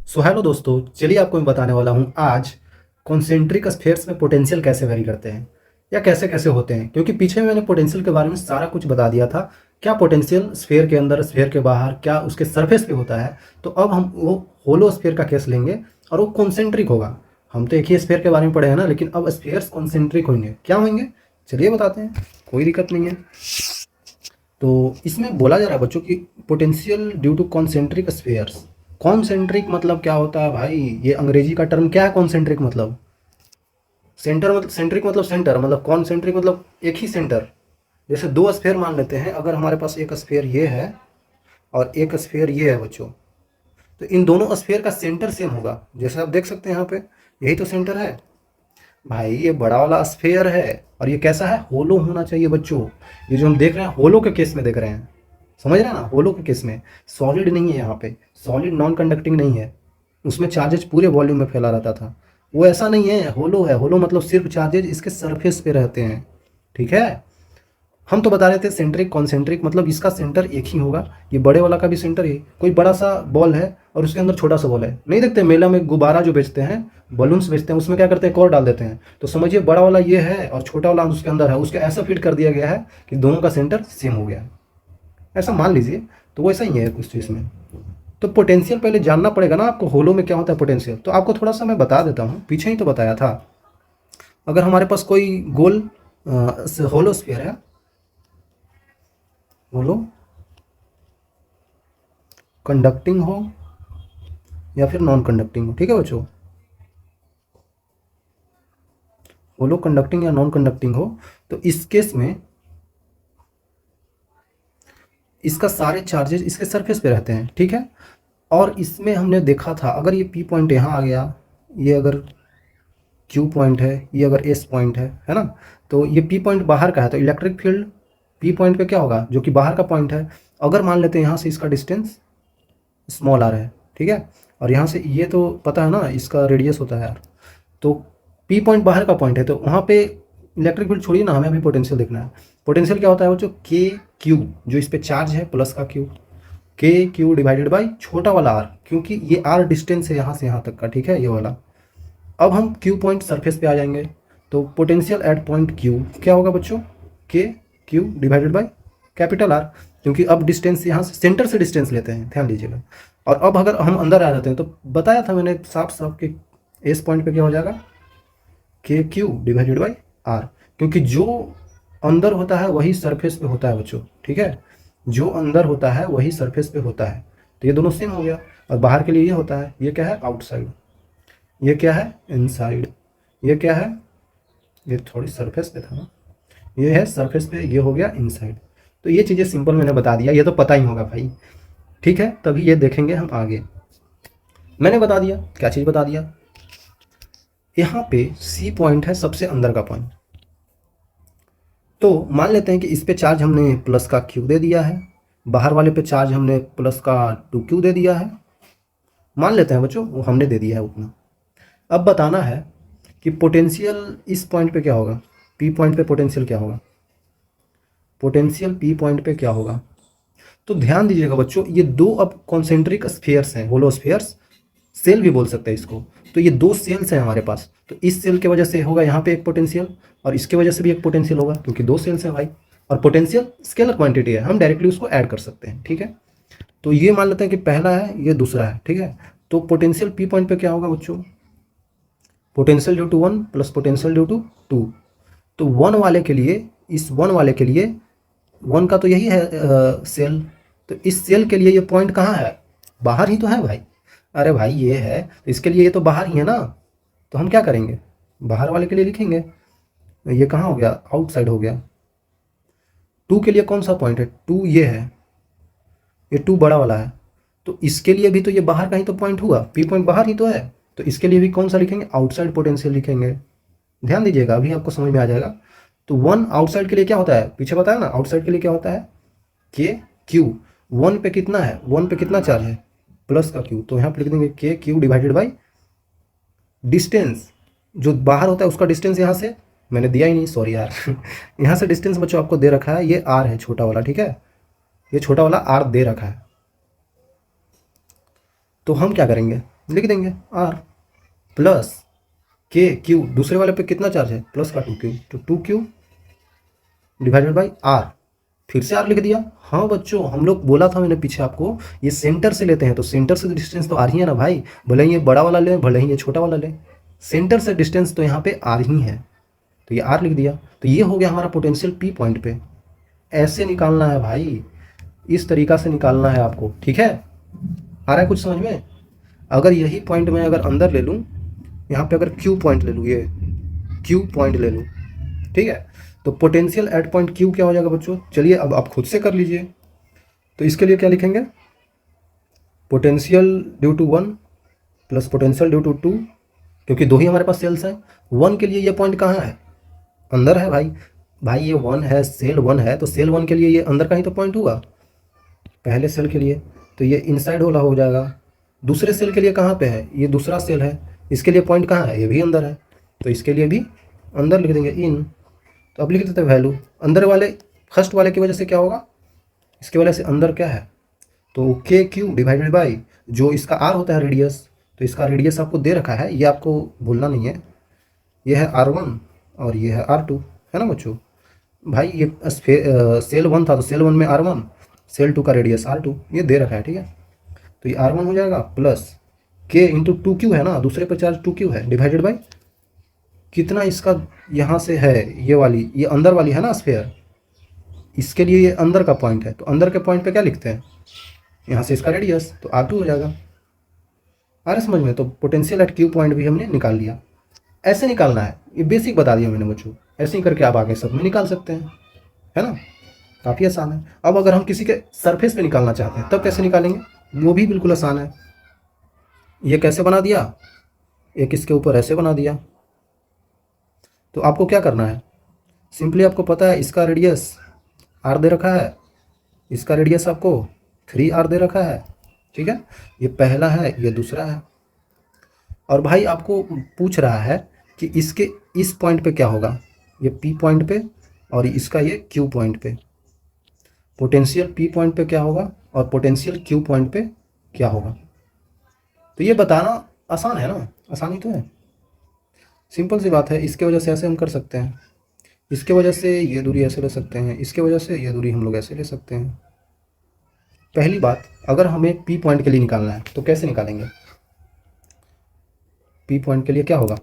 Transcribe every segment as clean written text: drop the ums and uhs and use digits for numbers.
So hello दोस्तों, चलिए आपको मैं बताने वाला हूँ आज कॉन्सेंट्रिक स्फेयर्स में पोटेंशियल कैसे वेरी करते हैं या कैसे कैसे होते हैं। क्योंकि पीछे मैंने पोटेंशियल के बारे में सारा कुछ बता दिया था, क्या पोटेंशियल स्फेयर के अंदर, स्फेयर के बाहर, क्या उसके सरफेस पे होता है। तो अब हम वो होलो स्फेयर का केस लेंगे और वो कॉन्सेंट्रिक होगा। हम तो एक ही स्फेयर के बारे में पढ़े हैं ना, लेकिन अब स्फेयर्स कॉन्सेंट्रिक होंगे। क्या होंगे चलिए बताते हैं, कोई दिक्कत नहीं है। तो इसमें बोला जा रहा है बच्चों की potential due to concentric spheres. Concentric मतलब क्या होता है भाई? ये अंग्रेजी का टर्म क्या है कॉन्सेंट्रिक मतलब? सेंटर मतलब, सेंट्रिक मतलब सेंटर, मतलब कॉन्सेंट्रिक मतलब एक ही सेंटर। जैसे दो स्फेयर मान लेते हैं, अगर हमारे पास एक स्फेयर ये है और एक स्फेयर ये है बच्चों, तो इन दोनों स्फेयर का सेंटर सेम होगा। जैसे आप देख सकते हैं यहाँ पे, यही तो सेंटर है भाई। ये बड़ा वाला स्फेयर है और ये कैसा है? होलो होना चाहिए बच्चों। ये जो हम देख रहे हैं होलो के केस में देख रहे हैं, समझ रहे हैं ना? होलो के केस में सॉलिड नहीं है, यहाँ पे सॉलिड नॉन कंडक्टिंग नहीं है। उसमें चार्जेज पूरे वॉल्यूम में फैला रहता था, वो ऐसा नहीं है। होलो है, होलो मतलब सिर्फ चार्जेज इसके सरफेस पे रहते हैं। ठीक है, हम तो बता रहे थे सेंट्रिक कॉन्सेंट्रिक मतलब इसका सेंटर एक ही होगा। ये बड़े वाला का भी सेंटर है। कोई बड़ा सा बॉल है और उसके अंदर छोटा सा बॉल है, नहीं देखते मेला में गुब्बारा जो बेचते हैं, बलून्स बेचते हैं, उसमें क्या करते हैं, एक और डाल देते हैं। तो समझिए बड़ा वाला ये है और छोटा वाला उसके अंदर है, उसका ऐसा फिट कर दिया गया है कि दोनों का सेंटर सेम हो गया है। ऐसा मान लीजिए, तो वैसा ही है कुछ चीज़ में। तो पोटेंशियल पहले जानना पड़ेगा ना आपको, होलो में क्या होता है पोटेंशियल। तो आपको थोड़ा सा मैं बता देता हूँ, पीछे ही तो बताया था। अगर हमारे पास कोई गोल होलो स्फीयर है, होलो कंडक्टिंग हो या फिर नॉन कंडक्टिंग हो, ठीक है बच्चों, होलो कंडक्टिंग या नॉन कंडक्टिंग हो, तो इस केस में इसका सारे चार्जेस इसके सरफेस पे रहते हैं। ठीक है, और इसमें हमने देखा था, अगर ये पी पॉइंट यहाँ आ गया, ये अगर क्यू पॉइंट है, ये अगर एस पॉइंट है ना, तो ये पी पॉइंट बाहर का है, तो इलेक्ट्रिक फील्ड पी पॉइंट पे क्या होगा, जो कि बाहर का पॉइंट है। अगर मान लेते हैं यहाँ से इसका डिस्टेंस स्मॉल आर है, ठीक है, और यहाँ से ये तो पता है ना इसका रेडियस होता है यार, तो पी पॉइंट बाहर का पॉइंट है, तो वहाँ पे इलेक्ट्रिक फील्ड छोड़िए ना, हमें अभी पोटेंशियल देखना है। पोटेंशियल क्या होता है बच्चों? के क्यू, जो इस पे चार्ज है प्लस का क्यू, के क्यू डिवाइडेड बाई छोटा वाला आर, क्योंकि ये आर डिस्टेंस है यहाँ से यहाँ तक का, ठीक है, ये वाला। अब हम क्यू पॉइंट सरफेस पे आ जाएंगे, तो पोटेंशियल एट पॉइंट क्यू क्या होगा बच्चों? के Q divided by capital R, क्योंकि अब डिस्टेंस यहाँ से सेंटर से डिस्टेंस लेते हैं, ध्यान दीजिएगा। और अब अगर हम अंदर आ जाते हैं, तो बताया था मैंने साफ साफ कि एस पॉइंट पे क्या हो जाएगा, के क्यू डिवाइडेड बाई आर, क्योंकि जो अंदर होता है वही सरफेस पे होता है बच्चों। ठीक है, जो अंदर होता है वही सरफेस पे होता है, तो ये दोनों सेम हो गया। और बाहर के लिए ये होता है, ये क्या है, आउटसाइड, ये क्या है, इनसाइड, ये क्या है, ये थोड़ी सरफेस पे था ना, ये है सरफेस पे, ये हो गया इनसाइड। तो ये चीज़ें सिंपल मैंने बता दिया, ये तो पता ही होगा भाई। ठीक है, तभी ये देखेंगे हम आगे। मैंने बता दिया, क्या चीज़ बता दिया, यहाँ पे सी पॉइंट है सबसे अंदर का पॉइंट। तो मान लेते हैं कि इस पे चार्ज हमने प्लस का क्यू दे दिया है, बाहर वाले पे चार्ज हमने प्लस का 2Q दे दिया है, मान लेते हैं बच्चों वो हमने दे दिया है उतना। अब बताना है कि पोटेंशियल इस पॉइंट पे क्या होगा, पी पॉइंट पे पोटेंशियल क्या होगा, पोटेंशियल पी पॉइंट पे क्या होगा। तो ध्यान दीजिएगा बच्चों, ये दो अब कॉन्सेंट्रिक स्फीयर्स हैं, होलो स्फीयर्स, सेल भी बोल सकते हैं इसको। तो ये दो सेल्स हैं हमारे पास, तो इस सेल की वजह से होगा यहाँ पे एक पोटेंशियल, और इसके वजह से भी एक पोटेंशियल होगा, क्योंकि दो सेल्स हैं भाई। और पोटेंशियल स्केलर क्वांटिटी है, हम डायरेक्टली उसको ऐड कर सकते हैं। ठीक है, तो ये मान लेते हैं कि पहला है, ये दूसरा है। ठीक है, तो पोटेंशियल पी पॉइंट पे क्या होगा बच्चों, potential due to one plus potential due to two. तो वन वाले के लिए, इस वन वाले के लिए, वन का तो यही है सेल, तो इस सेल के लिए ये पॉइंट कहाँ है, बाहर ही तो है भाई। अरे भाई ये है, तो इसके लिए ये तो बाहर ही है ना, तो हम क्या करेंगे, बाहर वाले के लिए लिखेंगे। ये कहाँ हो गया, आउटसाइड हो गया। टू के लिए कौन सा पॉइंट है, टू ये है, ये टू बड़ा वाला है, तो इसके लिए भी तो ये बाहर का ही तो पॉइंट हुआ, पी पॉइंट बाहर ही तो है, तो इसके लिए भी कौन सा लिखेंगे, आउटसाइड पोटेंशियल लिखेंगे। ध्यान दीजिएगा, अभी आपको समझ में आ जाएगा। तो वन आउटसाइड के लिए क्या होता है, पीछे बताया ना, आउटसाइड के लिए क्या होता है, के क्यू। वन पे कितना है, वन पे कितना चार्ज है, प्लस का क्यू, तो यहाँ पे लिख देंगे के क्यू डिवाइडेड बाई डिस्टेंस, जो बाहर होता है उसका डिस्टेंस, यहाँ से मैंने दिया ही नहीं, सॉरी यार यहाँ से डिस्टेंस बच्चों आपको दे रखा है, ये आर है छोटा वाला, ठीक है, ये छोटा वाला आर दे रखा है। तो हम क्या करेंगे, लिख देंगे आर प्लस के क्यू, दूसरे वाले पे कितना चार्ज है प्लस का 2Q, तो 2Q डिवाइडेड बाई आर, फिर से आर लिख दिया। हाँ बच्चों, हम लोग बोला था मैंने पीछे आपको, ये सेंटर से लेते हैं तो सेंटर से डिस्टेंस तो आर ही है ना भाई, भले ही ये बड़ा वाला ले भले ही ये छोटा वाला ले, सेंटर से डिस्टेंस तो यहाँ पे आर ही है, तो ये आर लिख दिया। तो ये हो गया हमारा पोटेंशियल पी पॉइंट पे। ऐसे निकालना है भाई, इस तरीका से निकालना है आपको, ठीक है। आ रहा है कुछ समझ में? अगर यही पॉइंट मैं अगर अंदर ले लूँ, यहाँ पे अगर क्यू पॉइंट ले लूँ, ये क्यू पॉइंट ले लूँ, ठीक है, तो पोटेंशियल एट पॉइंट क्यू क्या हो जाएगा बच्चों? चलिए अब आप खुद से कर लीजिए। तो इसके लिए क्या लिखेंगे? Potential due to 1 plus potential due to 2, क्योंकि दो ही हमारे पास सेल्स हैं। 1 के लिए ये पॉइंट कहाँ है? अंदर है भाई। भाई ये 1 है, सेल 1 है, तो सेल 1 के लिए ये अंदर का ही तो पॉइंट होगा पहले सेल के लिए, तो ये इनसाइड वाला हो जाएगा। दूसरे सेल के लिए कहाँ पे है? ये दूसरा सेल है, इसके लिए पॉइंट कहाँ है? ये भी अंदर है, तो इसके लिए भी अंदर लिख देंगे इन। तो अब लिख देते हैं वैल्यू अंदर वाले, फर्स्ट वाले की वजह से क्या होगा, इसकी वजह से अंदर क्या है, तो के क्यू डिवाइडेड बाई जो इसका आर होता है रेडियस, तो इसका रेडियस आपको दे रखा है, ये आपको भूलना नहीं है, ये है R1 और ये है R2, है ना बच्चों। भाई ये सेल 1 था तो सेल 1 में R1, सेल 2 का रेडियस R2, ये दे रखा है, ठीक है। तो ये R1 हो जाएगा प्लस के इंटू 2Q है ना, दूसरे पर चार्ज 2Q है, डिवाइडेड बाई कितना इसका यहाँ से है, ये वाली, ये अंदर वाली है ना स्फेयर, इसके लिए ये अंदर का पॉइंट है, तो अंदर के पॉइंट पे क्या लिखते हैं, यहाँ से इसका रेडियस, तो R2 हो जाएगा। आ रहा समझ में? तो पोटेंशियल एट क्यू पॉइंट भी हमने निकाल लिया। ऐसे निकालना है, ये बेसिक बता दिया मैंने बच्चों, ऐसे ही करके आप आगे सब में निकाल सकते हैं, है ना, काफ़ी आसान है। अब अगर हम किसी के सरफेस पे निकालना चाहते हैं तब कैसे निकालेंगे, वो भी बिल्कुल आसान है। ये कैसे बना दिया, एक इसके ऊपर ऐसे बना दिया, तो आपको क्या करना है, सिंपली आपको पता है इसका रेडियस आर दे रखा है, इसका रेडियस आपको 3R दे रखा है, ठीक है, ये पहला है ये दूसरा है, और भाई आपको पूछ रहा है कि इसके इस पॉइंट पे क्या होगा, ये P पॉइंट पे और इसका ये Q पॉइंट पे, पोटेंशियल P पॉइंट पे क्या होगा और पोटेंशियल Q पॉइंट पे क्या होगा। तो ये बताना आसान है ना, आसानी तो है, सिंपल सी बात है। इसके वजह से ऐसे हम कर सकते हैं, इसके वजह से ये दूरी ऐसे ले सकते हैं, इसके वजह से ये दूरी हम लोग ऐसे ले सकते हैं। पहली बात, अगर हमें P पॉइंट के लिए निकालना है तो कैसे निकालेंगे, P पॉइंट के लिए क्या होगा,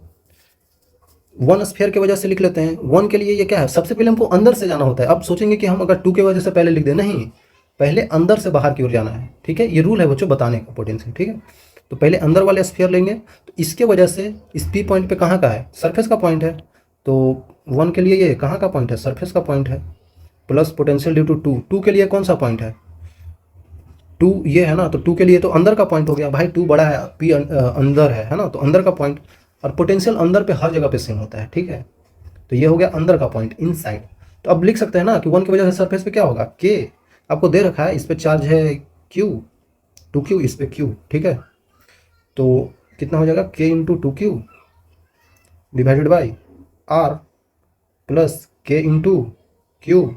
1 स्फीयर की वजह से लिख लेते हैं। 1 के लिए ये क्या है, सबसे पहले हमको अंदर से जाना होता है। अब सोचेंगे कि हम अगर 2 की वजह से पहले लिख दें, नहीं, पहले अंदर से बाहर की ओर जाना है, ठीक है, ये रूल है बच्चों बताने का पोटेंशियल, ठीक है। तो पहले अंदर वाले स्फीयर लेंगे, तो इसके वजह से इस P पॉइंट पे कहाँ का है, सरफेस का पॉइंट है, तो 1 के लिए ये कहाँ का पॉइंट है, सरफेस का पॉइंट है, प्लस पोटेंशियल ड्यू टू 2 के लिए कौन सा पॉइंट है, 2 ये है ना, तो 2 के लिए तो अंदर का पॉइंट हो गया भाई, 2 बड़ा है, P अंदर है ना, तो अंदर का पॉइंट, और पोटेंशियल अंदर पे हर जगह पे सेम होता है, ठीक है। तो ये हो गया अंदर का पॉइंट, इनसाइड। तो अब लिख सकते हैं ना कि 1 की वजह से सरफेस पे क्या होगा, के आपको दे रखा है, इस पे चार्ज है Q, 2Q, इस पे Q, ठीक है। तो कितना हो जाएगा, K into 2Q divided by are plus K into Q,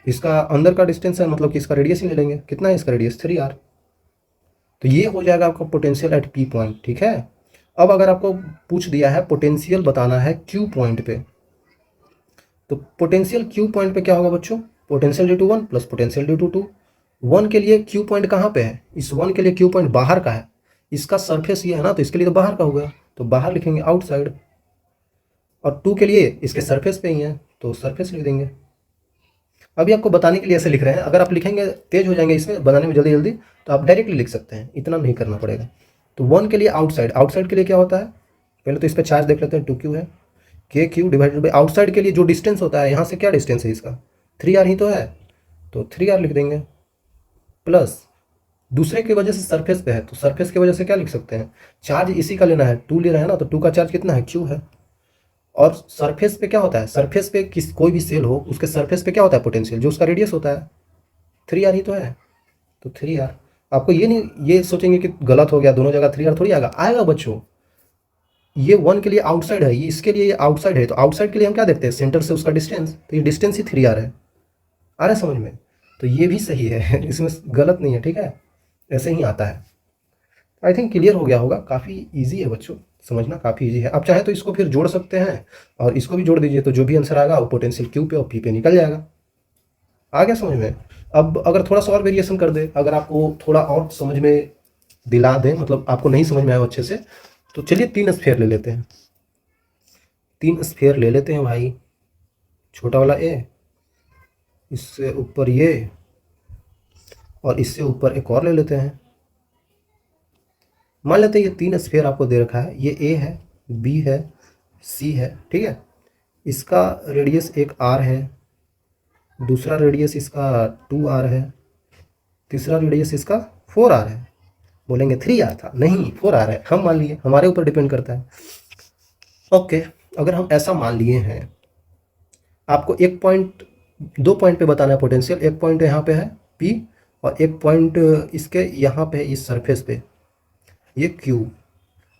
इसका अंदर का डिस्टेंस है, मतलब कि इसका रेडियस ही ले लेंगे, कितना है इसका रेडियस, 3R। तो ये हो जाएगा आपका पोटेंशियल एट P पॉइंट, ठीक है। अब अगर आपको पूछ दिया है पोटेंशियल बताना है Q पॉइंट पे, तो पोटेंशियल Q पॉइंट पे क्या होगा बच्चों, potential due to 1 plus potential due to 2। 1 के लिए Q पॉइंट कहाँ पे है, इस 1 के लिए Q पॉइंट बाहर का है, इसका सरफेस ये है ना, तो इसके लिए तो बाहर का होगा, तो बाहर लिखेंगे आउटसाइड, और 2 के लिए इसके सरफेस पे ही है, तो सरफेस लिख देंगे। अभी आपको बताने के लिए ऐसे लिख रहे हैं, अगर आप लिखेंगे तेज हो जाएंगे इसमें बनाने में जल्दी जल्दी, तो आप डायरेक्टली लिख सकते हैं, इतना नहीं करना पड़ेगा। तो 1 के लिए आउटसाइड, आउटसाइड के लिए क्या होता है, पहले तो इस पर चार्ज देख लेते हैं, 2Q है, K Q divided by outside के लिए जो डिस्टेंस होता है, यहाँ से क्या डिस्टेंस है इसका, 3R ही तो है, तो 3R लिख देंगे, प्लस दूसरे की वजह से सरफेस पे है, तो सरफेस की वजह से क्या लिख सकते हैं, चार्ज इसी का लेना है, 2 ले रहा है ना, तो 2 का चार्ज कितना है, Q है। और सरफेस पे क्या होता है, सरफेस पे किस कोई भी सेल हो उसके सरफेस पे क्या होता है, पोटेंशियल, जो उसका रेडियस होता है, 3R ही तो है, तो 3R। आपको ये नहीं ये सोचेंगे कि गलत हो गया, दोनों जगह 3R थोड़ी आएगा, आएगा बच्चों। ये 1 के लिए आउटसाइड है, ये इसके लिए ये आउटसाइड है, तो आउटसाइड के लिए हम क्या देखते हैं, सेंटर से उसका डिस्टेंस, तो ये डिस्टेंस ही 3R है। आ रहा है समझ में? तो ये भी सही है इसमें गलत नहीं है, ठीक है, ऐसे ही आता है। आई थिंक क्लियर हो गया होगा, काफ़ी इजी है बच्चों, समझना काफ़ी इजी है। आप चाहे तो इसको फिर जोड़ सकते हैं और इसको भी जोड़ दीजिए, तो जो भी आंसर आएगा वो पोटेंशियल क्यू पे और पी पे निकल जाएगा। आ गया समझ में? अब अगर थोड़ा सा और वेरिएशन कर दे, अगर आपको थोड़ा और समझ में दिला दें, मतलब आपको नहीं समझ में आया अच्छे से, तो चलिए 3 स्फीयर ले लेते हैं। 3 स्फीयर ले लेते हैं भाई, छोटा वाला ए, इससे ऊपर ये, और इससे ऊपर एक और ले लेते हैं। मान लेते हैं ये 3 स्फीयर आपको दे रखा है, ये ए है, बी है, सी है, ठीक है। इसका रेडियस एक आर है, दूसरा रेडियस इसका 2r है, तीसरा रेडियस इसका 4r है। बोलेंगे 3r था, नहीं 4r है, हम मान लिए, हमारे ऊपर डिपेंड करता है। ओके, अगर हम ऐसा मान लिए हैं, आपको एक पॉइंट, 2 पॉइंट पे बताना है पोटेंशियल। एक पॉइंट यहाँ पे है P और एक पॉइंट इसके यहाँ पे है, इस सरफेस पे ये Q,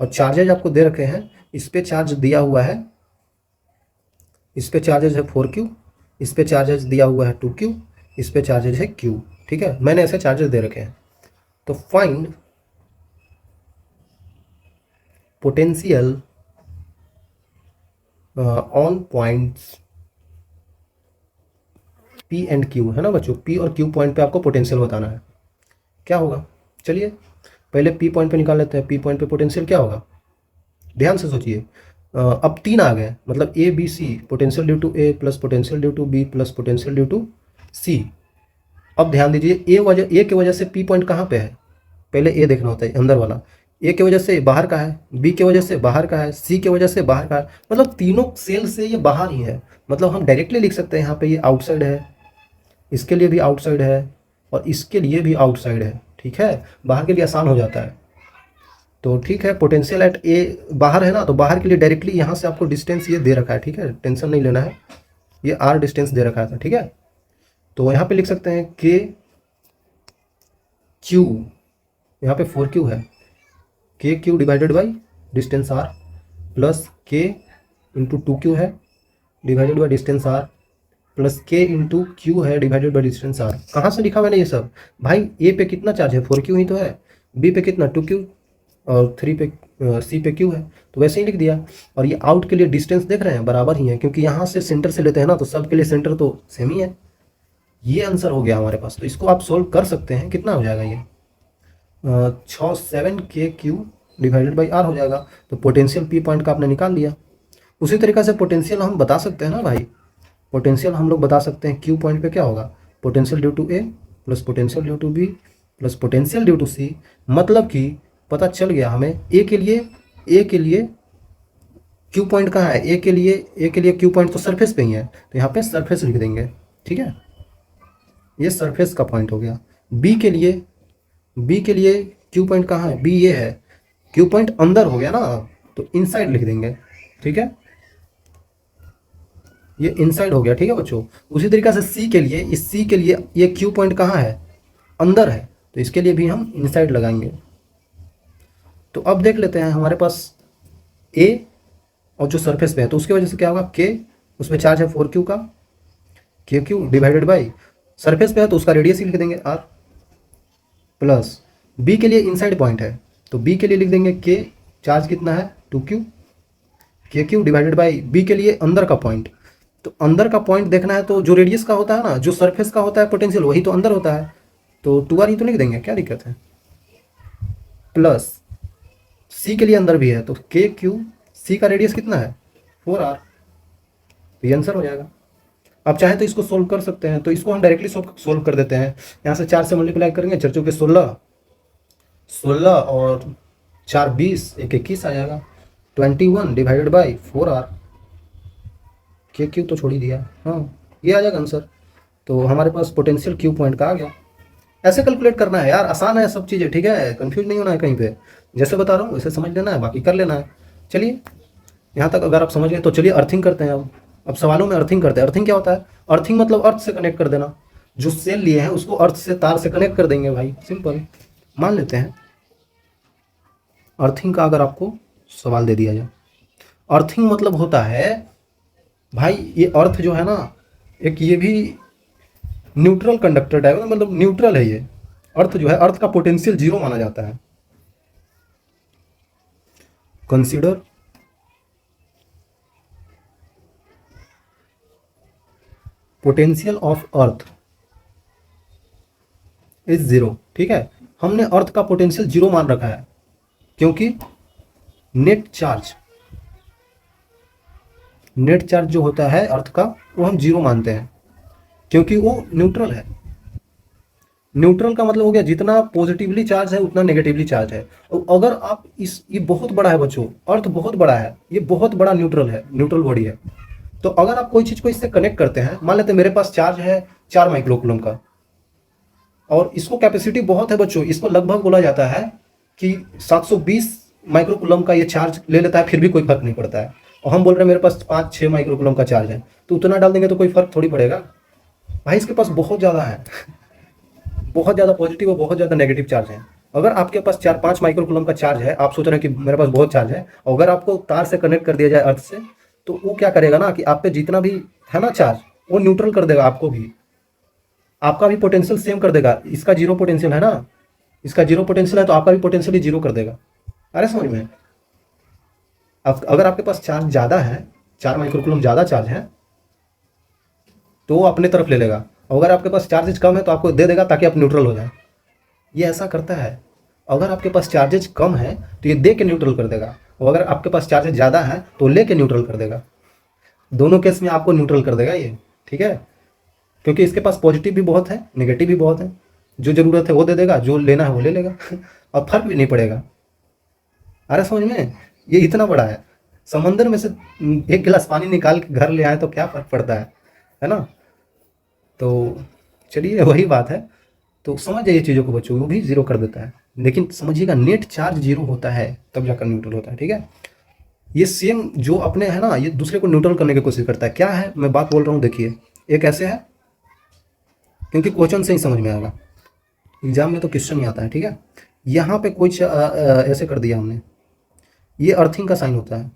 और चार्जेज आपको दे रखे हैं। इस पे चार्ज दिया हुआ है, इस पे चार्जेज है 4Q, इस पे चार्जेज दिया हुआ है 2Q, इस पे चार्जेज है Q, ठीक है। मैंने ऐसे चार्जेस दे रखे हैं। तो find potential on points P and Q, है ना बच्चों। P और Q पॉइंट पे आपको पोटेंशियल बताना है। क्या होगा, चलिए पहले P पॉइंट पे निकाल लेते हैं। P पॉइंट पे पोटेंशियल क्या होगा, ध्यान से सोचिए। अब 3 आ गए, मतलब A B C, potential due to A plus potential due to B plus potential due to C. अब ध्यान दीजिए, ए की वजह से पी पॉइंट कहाँ पे है, पहले ए देखना होता है अंदर वाला। ए की वजह से बाहर का है, बी की वजह से बाहर का है, सी की वजह से बाहर का है, मतलब तीनों सेल से ये बाहर ही है। मतलब हम डायरेक्टली लिख सकते हैं यहाँ पे ये आउटसाइड है, इसके लिए भी आउटसाइड है और इसके लिए भी आउटसाइड है, ठीक है। बाहर के लिए आसान हो जाता है। तो ठीक है, पोटेंशियल एट ए बाहर है ना, तो बाहर के लिए डायरेक्टली यहाँ से आपको डिस्टेंस ये दे रखा है, ठीक है, टेंशन नहीं लेना है, ये आर डिस्टेंस दे रखा था, ठीक है। तो यहाँ पे लिख सकते हैं के क्यू, यहाँ पे 4Q है, K Q divided by distance r plus K into 2Q है divided by distance r plus K into Q है डिवाइडेड बाई डिस्टेंस आर। कहाँ से लिखा मैंने ये सब भाई, ए पे कितना चार्ज है 4Q ही तो है, बी पे कितना 2Q और 3 पे सी पे Q है, तो वैसे ही लिख दिया। और ये आउट के लिए डिस्टेंस देख रहे हैं बराबर ही है, क्योंकि यहाँ से सेंटर से लेते हैं ना, तो सब के लिए सेंटर तो सेम ही है। ये आंसर हो गया हमारे पास। तो इसको आप सोल्व कर सकते हैं, कितना हो जाएगा ये 7KQ डिवाइडेड बाई आर हो जाएगा। तो पोटेंशियल पी पॉइंट का आपने निकाल लिया। उसी तरीक़े से पोटेंशियल हम बता सकते हैं ना भाई, पोटेंशियल हम लोग बता सकते हैं क्यू पॉइंट पे क्या होगा, potential due to A plus potential due to B plus potential due to C. मतलब कि पता चल गया हमें ए के लिए क्यू पॉइंट कहाँ है, ए के लिए क्यू पॉइंट तो सरफेस पे ही है, तो यहाँ पे सरफेस लिख देंगे, ठीक है। ये सरफेस का पॉइंट हो गया। बी के लिए क्यू पॉइंट कहाँ है, बी ये है, क्यू पॉइंट अंदर हो गया ना, तो इनसाइड लिख देंगे, ठीक है, ये इनसाइड हो गया, ठीक है बच्चों। उसी तरीके से सी के लिए, इस सी के लिए ये क्यू पॉइंट कहाँ है, अंदर है, तो इसके लिए भी हम इनसाइड लगाएंगे। तो अब देख लेते हैं हमारे पास ए और जो सरफेस पे है, तो उसकी वजह से क्या होगा, के उसमें चार्ज है 4Q का, K Q divided by surface पे है तो उसका रेडियस ही लिख देंगे आर, प्लस बी के लिए इनसाइड पॉइंट है, तो बी के लिए लिख देंगे के, चार्ज कितना है 2Q, के क्यू डिवाइडेड बाई बी के लिए अंदर का पॉइंट। तो अंदर का पॉइंट देखना है तो जो रेडियस का होता है ना, जो सरफेस का होता है पोटेंशियल, वही तो अंदर होता है, तो 2R ही तो लिख देंगे, क्या दिक्कत है। प्लस सी के लिए अंदर भी है, तो के क्यू, सी का रेडियस कितना है 4R, तो ये आंसर हो जाएगा। आप चाहे तो इसको सोल्व कर सकते हैं, तो इसको हम डायरेक्टली सोल्व कर देते हैं। यहाँ से 4 से मल्टीप्लाई करेंगे, 4 चौके 16 और 4 20, 1 21 आ जाएगा, 21 डिवाइडेड बाई 4R, के क्यू तो छोड़ ही दिया, हाँ ये आ जाएगा आंसर। तो हमारे पास पोटेंशियल क्यू पॉइंट का आ गया। ऐसे कैलकुलेट करना है यार, आसान है सब चीज़ें, ठीक है, कंफ्यूज नहीं होना है कहीं पे, जैसे बता रहा हूँ वैसे समझ लेना है, बाकी कर लेना है। चलिए यहाँ तक अगर आप समझ गए तो चलिए अर्थिंग करते हैं। अब सवालों में अर्थिंग करते हैं। अर्थिंग क्या होता है, अर्थिंग मतलब अर्थ से कनेक्ट कर देना, जो सेल लिए हैं उसको अर्थ से, तार से कनेक्ट कर देंगे भाई, सिंपल। मान लेते हैं अर्थिंग का अगर आपको सवाल दे दिया जाए, अर्थिंग मतलब होता है भाई, ये अर्थ जो है ना, एक ये भी न्यूट्रल कंडक्टर टाइप, मतलब न्यूट्रल है ये अर्थ जो है, अर्थ का पोटेंशियल 0 माना जाता है, consider potential of earth is zero. ठीक है, हमने अर्थ का पोटेंशियल जीरो मान रखा है क्योंकि नेट चार्ज जो होता है अर्थ का वो हम जीरो मानते हैं क्योंकि वो न्यूट्रल है। न्यूट्रल का मतलब हो गया जितना पॉजिटिवली चार्ज है उतना नेगेटिवली चार्ज है। और अगर आप इस ये बहुत बड़ा है बच्चों, अर्थ बहुत बड़ा है, ये बहुत बड़ा न्यूट्रल है, न्यूट्रल बॉडी है। तो अगर आप कोई चीज को इससे कनेक्ट करते हैं, मान लेते हैं मेरे पास चार्ज है 4 माइक्रो कूलम का और इसको कैपेसिटी बहुत है बच्चों, इसको लगभग बोला जाता है कि 720 माइक्रो कूलम का ये चार्ज ले लेता है, फिर भी कोई फर्क नहीं पड़ता है। और हम बोल रहे हैं मेरे पास 5-6 माइक्रो कूलम का चार्ज है, तो उतना डाल देंगे तो कोई फर्क थोड़ी पड़ेगा भाई। इसके पास बहुत ज़्यादा है, बहुत ज़्यादा पॉजिटिव और बहुत ज़्यादा नेगेटिव चार्ज है। अगर आपके पास 4-5 माइक्रो कूलम का चार्ज है, आप सोच रहे हैं कि मेरे पास बहुत चार्ज है, और अगर आपको तार से कनेक्ट कर दिया जाए अर्थ से, तो वो क्या करेगा ना कि आप पे जितना भी है ना चार्ज, वो न्यूट्रल कर देगा आपको भी, आपका भी पोटेंशियल सेम कर देगा। इसका जीरो पोटेंशियल है ना, इसका जीरो पोटेंशियल है तो आपका भी पोटेंशियल ही जीरो कर देगा। अरे समझ में, अगर आपके पास चार्ज ज़्यादा है, 4 माइक्रो कूलम ज़्यादा चार्ज है, तो वो अपने तरफ ले लेगा। और अगर आपके पास चार्जेज कम है तो आपको दे देगा ताकि आप न्यूट्रल हो जाए। ये ऐसा करता है। अगर आपके पास चार्जेज कम है तो ये दे के न्यूट्रल कर देगा, और अगर आपके पास चार्जेज ज़्यादा है तो ले के न्यूट्रल कर देगा। दोनों केस में आपको न्यूट्रल कर देगा ये। ठीक है, क्योंकि इसके पास पॉजिटिव भी बहुत है, नेगेटिव भी बहुत है। जो ज़रूरत है वो दे देगा, जो लेना है वो ले लेगा और फर्क भी नहीं पड़ेगा। अरे समझ में, ये इतना बड़ा है। समंदर में से एक गिलास पानी निकाल के घर ले आए तो क्या फर्क पड़ता है ना। तो चलिए वही बात है। तो समझ जाइए चीज़ों को बच्चों, वो भी जीरो कर देता है। लेकिन समझिएगा नेट चार्ज जीरो होता है तब जाकर न्यूट्रल होता है। ठीक है, ये सेम जो अपने है ना, ये दूसरे को न्यूट्रल करने की कोशिश करता है। क्या है मैं बात बोल रहा हूँ, देखिए एक ऐसे है, क्योंकि क्वेश्चन से ही समझ में आएगा, एग्जाम में तो क्वेश्चन ही आता है। ठीक है, यहाँ पे कुछ ऐसे कर दिया हमने, ये अर्थिंग का साइन होता है।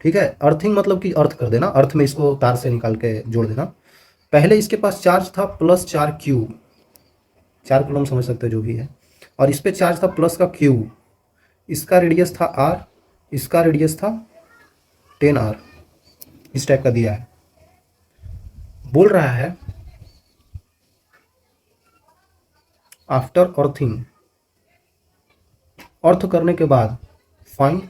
ठीक है, अर्थिंग मतलब कि अर्थ कर देना, अर्थ में इसको तार से निकाल के जोड़ देना। पहले इसके पास चार्ज था +4 क्यू, 4 कूलम समझ सकते हो जो भी है, और इस पे चार्ज था प्लस का क्यू। इसका रेडियस था r, इसका रेडियस था 10r। इस टाइप का दिया है। बोल रहा है आफ्टर अर्थिंग, अर्थ करने के बाद find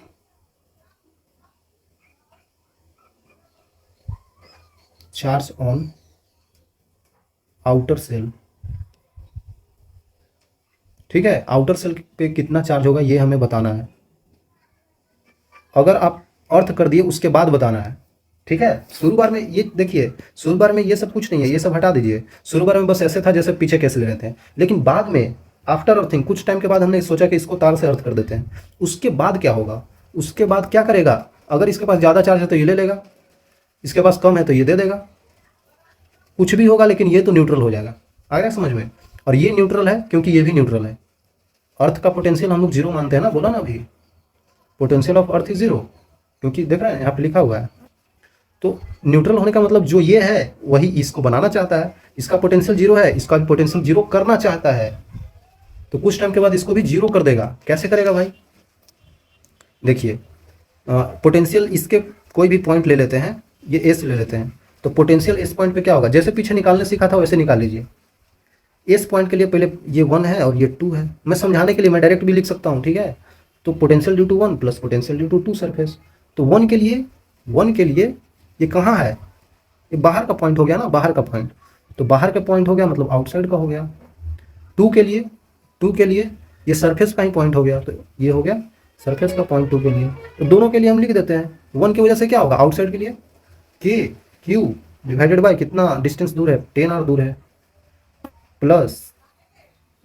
charge on outer shell. ठीक है, आउटर सेल पे कितना चार्ज होगा ये हमें बताना है। अगर आप अर्थ कर दिए उसके बाद बताना है। ठीक है, शुरू बार में ये देखिए, शुरू बार में ये सब कुछ नहीं है, ये सब हटा दीजिए। शुरू बार में बस ऐसे था जैसे पीछे कैसे ले रहे थे, लेकिन बाद में आफ्टर अर्थिंग कुछ टाइम के बाद हमने सोचा कि इसको तार से अर्थ कर देते हैं। उसके बाद क्या होगा, उसके बाद क्या करेगा, अगर इसके पास ज़्यादा चार्ज है तो ये ले लेगा, इसके पास कम है तो ये दे देगा, कुछ भी होगा लेकिन ये तो न्यूट्रल हो जाएगा। आ गया समझ में। और ये न्यूट्रल है क्योंकि ये भी न्यूट्रल है। अर्थ का पोटेंशियल हम लोग जीरो मानते हैं ना, बोला ना अभी, potential of earth is zero, क्योंकि देख रहे हैं यहाँ पे लिखा हुआ है। तो न्यूट्रल होने का मतलब जो ये है वही इसको बनाना चाहता है। इसका पोटेंशियल जीरो है, इसका भी पोटेंशियल जीरो करना चाहता है, तो कुछ टाइम के बाद इसको भी जीरो कर देगा। कैसे करेगा भाई, देखिए पोटेंशियल इसके कोई भी पॉइंट ले लेते हैं, ये एस ले लेते हैं, तो पोटेंशियल इस पॉइंट पे क्या होगा, जैसे पीछे निकालने सीखा था वैसे निकाल लीजिए। इस पॉइंट के लिए पहले ये 1 है और ये 2 है। मैं समझाने के लिए मैं डायरेक्ट भी लिख सकता हूँ। ठीक है, तो potential due to 1 plus potential due to 2 surface. तो 1 के लिए ये कहाँ है, ये बाहर का पॉइंट हो गया ना, बाहर का पॉइंट। तो बाहर का पॉइंट हो गया मतलब आउटसाइड का हो गया। 2 के लिए ये सरफेस का ही पॉइंट हो गया, तो ये हो गया सरफेस का पॉइंट 2 के लिए। तो दोनों के लिए हम लिख देते हैं। 1 की वजह से क्या होगा, आउटसाइड के लिए के क्यू डिवाइडेड बाय कितना डिस्टेंस दूर है, 10r दूर है, प्लस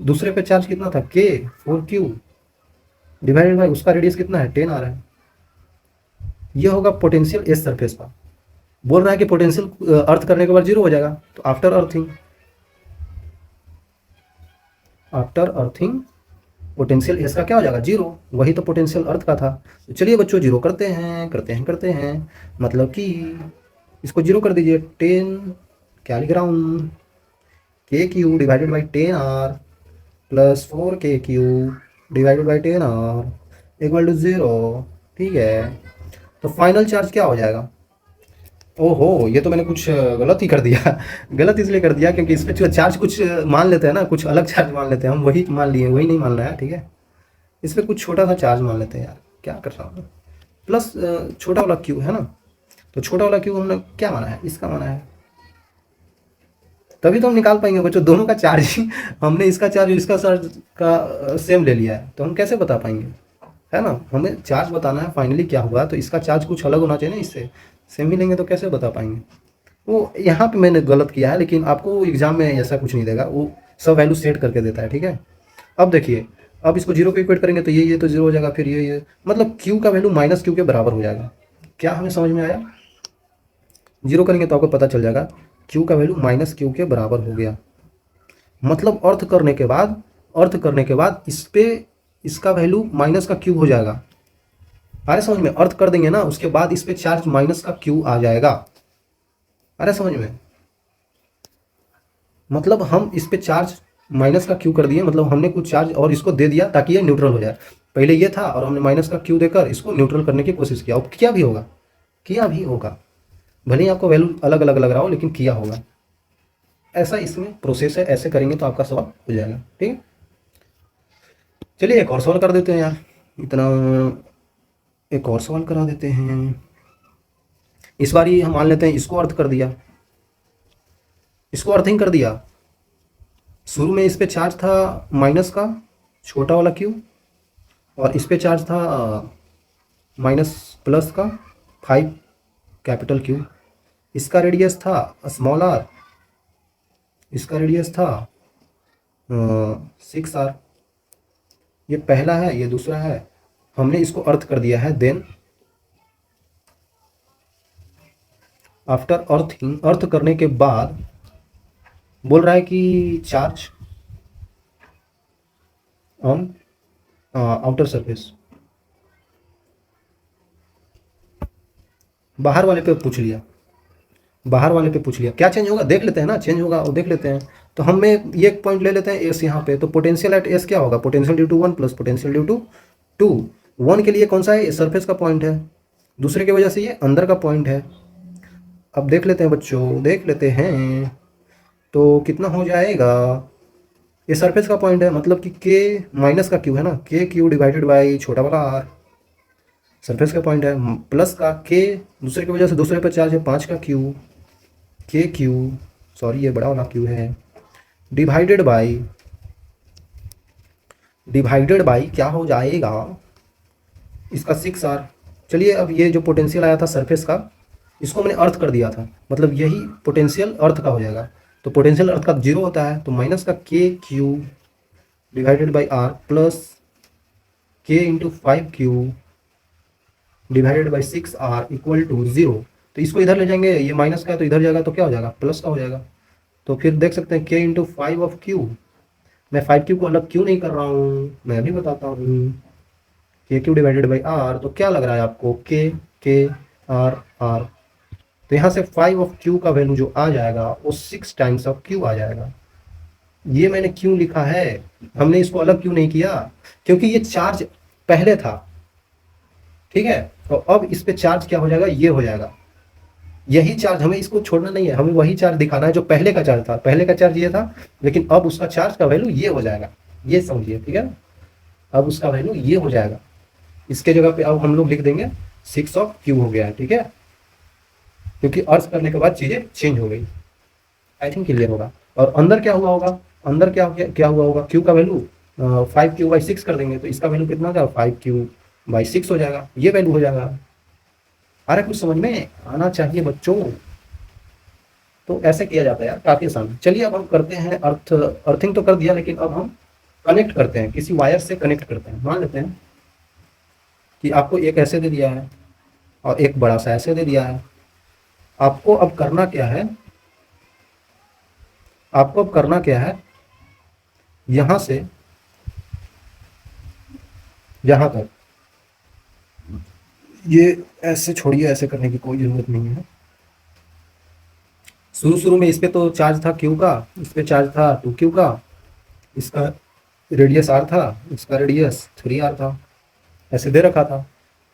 दूसरे पे चार्ज कितना था के 4q डिवाइडेड बाय उसका रेडियस कितना है 10r है। ये होगा पोटेंशियल एस सरफेस का। बोल रहा है कि पोटेंशियल अर्थ करने के बाद जीरो हो जाएगा, तो आफ्टर अर्थिंग पोटेंशियल एस का क्या हो जाएगा, जीरो। वही तो पोटेंशियल अर्थ का था। तो चलिए बच्चों जीरो करते हैं, मतलब कि इसको जीरो कर दीजिए। 10 क्या लिख रहा हूँ, के Q divided by 10r plus 4 K Q divided by 10r equal to 0। ठीक है, तो फाइनल चार्ज क्या हो जाएगा? ओहो, ये तो मैंने कुछ गलत ही कर दिया। गलत इसलिए कर दिया क्योंकि इसमें जो चार्ज कुछ मान लेते हैं ना, कुछ अलग चार्ज मान लेते हैं हम, वही मान लिए, वही नहीं मान रहा है। ठीक है, इसमें कुछ छोटा सा चार्ज मान लेते हैं यार, क्या कर रहा हूँ। प्लस छोटा वाला क्यू है ना, तो छोटा वाला क्यू हमने क्या माना है, इसका माना है, तभी तो हम निकाल पाएंगे बच्चों। दोनों का चार्ज ही हमने इसका चार्ज और इसका चार्ज का सेम ले लिया है, तो हम कैसे बता पाएंगे, है ना। हमें चार्ज बताना है फाइनली क्या हुआ, तो इसका चार्ज कुछ अलग होना चाहिए ना, इससे सेम ही लेंगे तो कैसे बता पाएंगे। वो यहाँ पे मैंने गलत किया है, लेकिन आपको एग्जाम में ऐसा कुछ नहीं देगा, वो सब वैल्यू सेट करके देता है। ठीक है, अब देखिए, अब इसको जीरो पे इक्वेट करेंगे तो ये तो जीरो हो जाएगा, फिर ये मतलब क्यू का वैल्यू माइनस क्यू के बराबर हो जाएगा। क्या हमें समझ में आया? जीरो करेंगे तो आपको पता चल जाएगा क्यू का वैल्यू माइनस क्यू के बराबर हो गया। मतलब अर्थ करने के बाद इस पे इसका वैल्यू माइनस का क्यू हो जाएगा। अरे समझ में, अर्थ कर देंगे ना, उसके बाद इस पे चार्ज माइनस का क्यू आ जाएगा। अरे समझ में, मतलब हम इस पे चार्ज माइनस का क्यू कर दिए, मतलब हमने कुछ चार्ज और इसको दे दिया ताकि ये न्यूट्रल हो जाए। पहले ये था और हमने माइनस का क्यू देकर इसको न्यूट्रल करने की कोशिश किया, और किया भी होगा, किया भी होगा, भले ही आपको वैल्यू अलग अलग लग रहा हो, लेकिन किया होगा। ऐसा इसमें प्रोसेस है, ऐसे करेंगे तो आपका सवाल हो जाएगा। ठीक है, चलिए एक और सवाल कर देते हैं यार, इतना एक और सवाल करा देते हैं। इस बार ही हम मान लेते हैं इसको अर्थ कर दिया, इसको अर्थिंग कर दिया। शुरू में इस पे चार्ज था माइनस का छोटा वाला क्यू, और इस पे चार्ज था माइनस प्लस का 5 कैपिटल क्यू। इसका रेडियस था स्मॉल आर, इसका रेडियस था 6 आर। ये पहला है, ये दूसरा है, हमने इसको अर्थ कर दिया है। देन आफ्टर अर्थिंग, अर्थ करने के बाद बोल रहा है कि चार्ज ऑन आउटर सरफेस, बाहर वाले पे पूछ लिया, बाहर वाले पे पूछ लिया क्या चेंज होगा, देख लेते हैं ना, चेंज होगा वो देख लेते हैं। तो हमें ये एक पॉइंट ले लेते हैं एस यहाँ पे, तो पोटेंशियल एट एस क्या होगा, potential due to 1 plus potential due to 2। 1 के लिए कौन सा है, ये सरफेस का पॉइंट है, दूसरे की वजह से ये अंदर का पॉइंट है। अब देख लेते हैं बच्चों, देख लेते हैं, तो कितना हो जाएगा, ये सरफेस का पॉइंट है, मतलब कि के माइनस का क्यू है ना, के क्यू डिवाइडेड बाई छोटा वाला आर, सरफेस का पॉइंट है, प्लस का के दूसरे की वजह से दूसरे पर चार्ज है 5 का क्यू, के क्यू, सॉरी ये बड़ा वाला क्यू है, डिवाइडेड बाई क्या हो जाएगा, इसका 6 आर। चलिए अब ये जो पोटेंशियल आया था सरफेस का, इसको मैंने अर्थ कर दिया था, मतलब यही पोटेंशियल अर्थ का हो जाएगा। तो पोटेंशियल अर्थ का 0 होता है, तो माइनस का K Q divided by are plus K into 5 Q divided by 6 R equal to 0। तो इसको इधर ले जाएंगे, ये माइनस का है तो इधर जाएगा, तो क्या हो जाएगा, प्लस का हो जाएगा। तो फिर देख सकते हैं के इंटू 5 क्यू, मैं 5 क्यू को अलग क्यों नहीं कर रहा हूँ, मैं अभी बताता हूँ। के क्यू डिवाइडेड बाई आर, तो क्या लग रहा है आपको, के आर आर, तो यहाँ से 5 का वैल्यू जो आ जाएगा वो 6 टाइम्स ऑफ क्यू आ जाएगा। ये मैंने क्यों लिखा है, हमने इसको अलग क्यों नहीं किया, क्योंकि ये चार्ज पहले था। ठीक है, तो अब इस पे चार्ज क्या हो जाएगा, ये हो जाएगा, यही चार्ज, हमें इसको छोड़ना नहीं है, हमें वही चार्ज दिखाना है जो पहले का चार्ज था। पहले का चार्ज ये था, लेकिन अब उसका चार्ज का वैल्यू ये हो जाएगा, ये समझिए। ठीक है, अब उसका वैल्यू ये हो जाएगा, इसके जगह पे अब हम लोग लिख देंगे 6 हो गया है। ठीक है, क्योंकि अर्थ करने के बाद चीजें चेंज हो गई। आई थिंक क्लियर होगा। और अंदर क्या हुआ होगा, अंदर क्या हुआ होगा, क्यू का वैल्यू 5 क्यू बाई 6 कर देंगे, तो इसका वैल्यू कितना हो जाएगा, 5 क्यू बाई 6 हो जाएगा, ये वैल्यू हो जाएगा। अरे कुछ समझ में आना चाहिए बच्चों, तो ऐसे किया जाता है यार, काफी आसान। चलिए अब हम करते हैं अर्थिंग तो कर दिया, लेकिन अब हम कनेक्ट करते हैं, किसी वायर से कनेक्ट करते हैं। मान लेते हैं कि आपको एक ऐसे दे दिया है और एक बड़ा सा ऐसे दे दिया है। आपको अब करना क्या है, आपको अब करना क्या है, यहां से यहां तक, ये ऐसे छोड़िए, ऐसे करने की कोई जरूरत नहीं है। शुरू में इस पे तो चार्ज था क्यू का, इस पे चार्ज था 2 क्यू का, इसका रेडियस आर था, इसका रेडियस 3 आर था। ऐसे दे रखा था,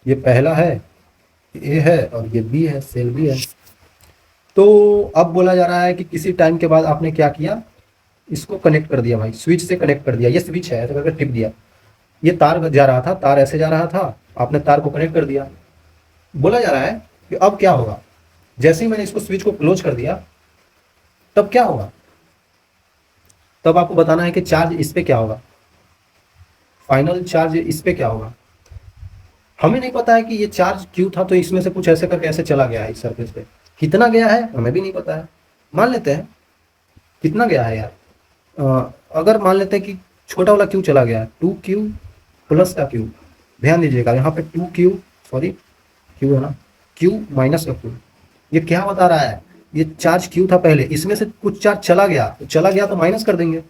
ये पहला है, ए है और ये बी है, सेल बी है। तो अब बोला जा रहा है कि किसी टाइम के बाद आपने क्या किया, इसको कनेक्ट कर दिया भाई, स्विच से कनेक्ट कर दिया, ये स्विच है ऐसे करके टिप दिया, ये तार जा रहा था, तार ऐसे जा रहा था, आपने तार को कनेक्ट कर दिया। बोला जा रहा है कि अब क्या होगा, जैसे ही मैंने इसको स्विच को क्लोज कर दिया तब क्या होगा, तब आपको बताना है कि चार्ज इस पे क्या होगा, फाइनल चार्ज इस पे क्या होगा। हमें नहीं पता है कि ये चार्ज क्यों था, तो इसमें से कुछ ऐसे करके ऐसे चला गया है इस सरफेस पे, कितना गया है हमें भी नहीं पता है। मान लेते हैं कितना गया है यार, अगर मान लेते हैं कि छोटा वाला क्यू चला गया, 2Q प्लस का क्यू, ध्यान दीजिएगा यहाँ पे 2Q, सॉरी क्यू है ना, Q माइनस का क्यू, ये क्या बता रहा है, ये चार्ज क्यू था पहले, इसमें से कुछ चार्ज चला गया, तो चला गया तो माइनस कर देंगे,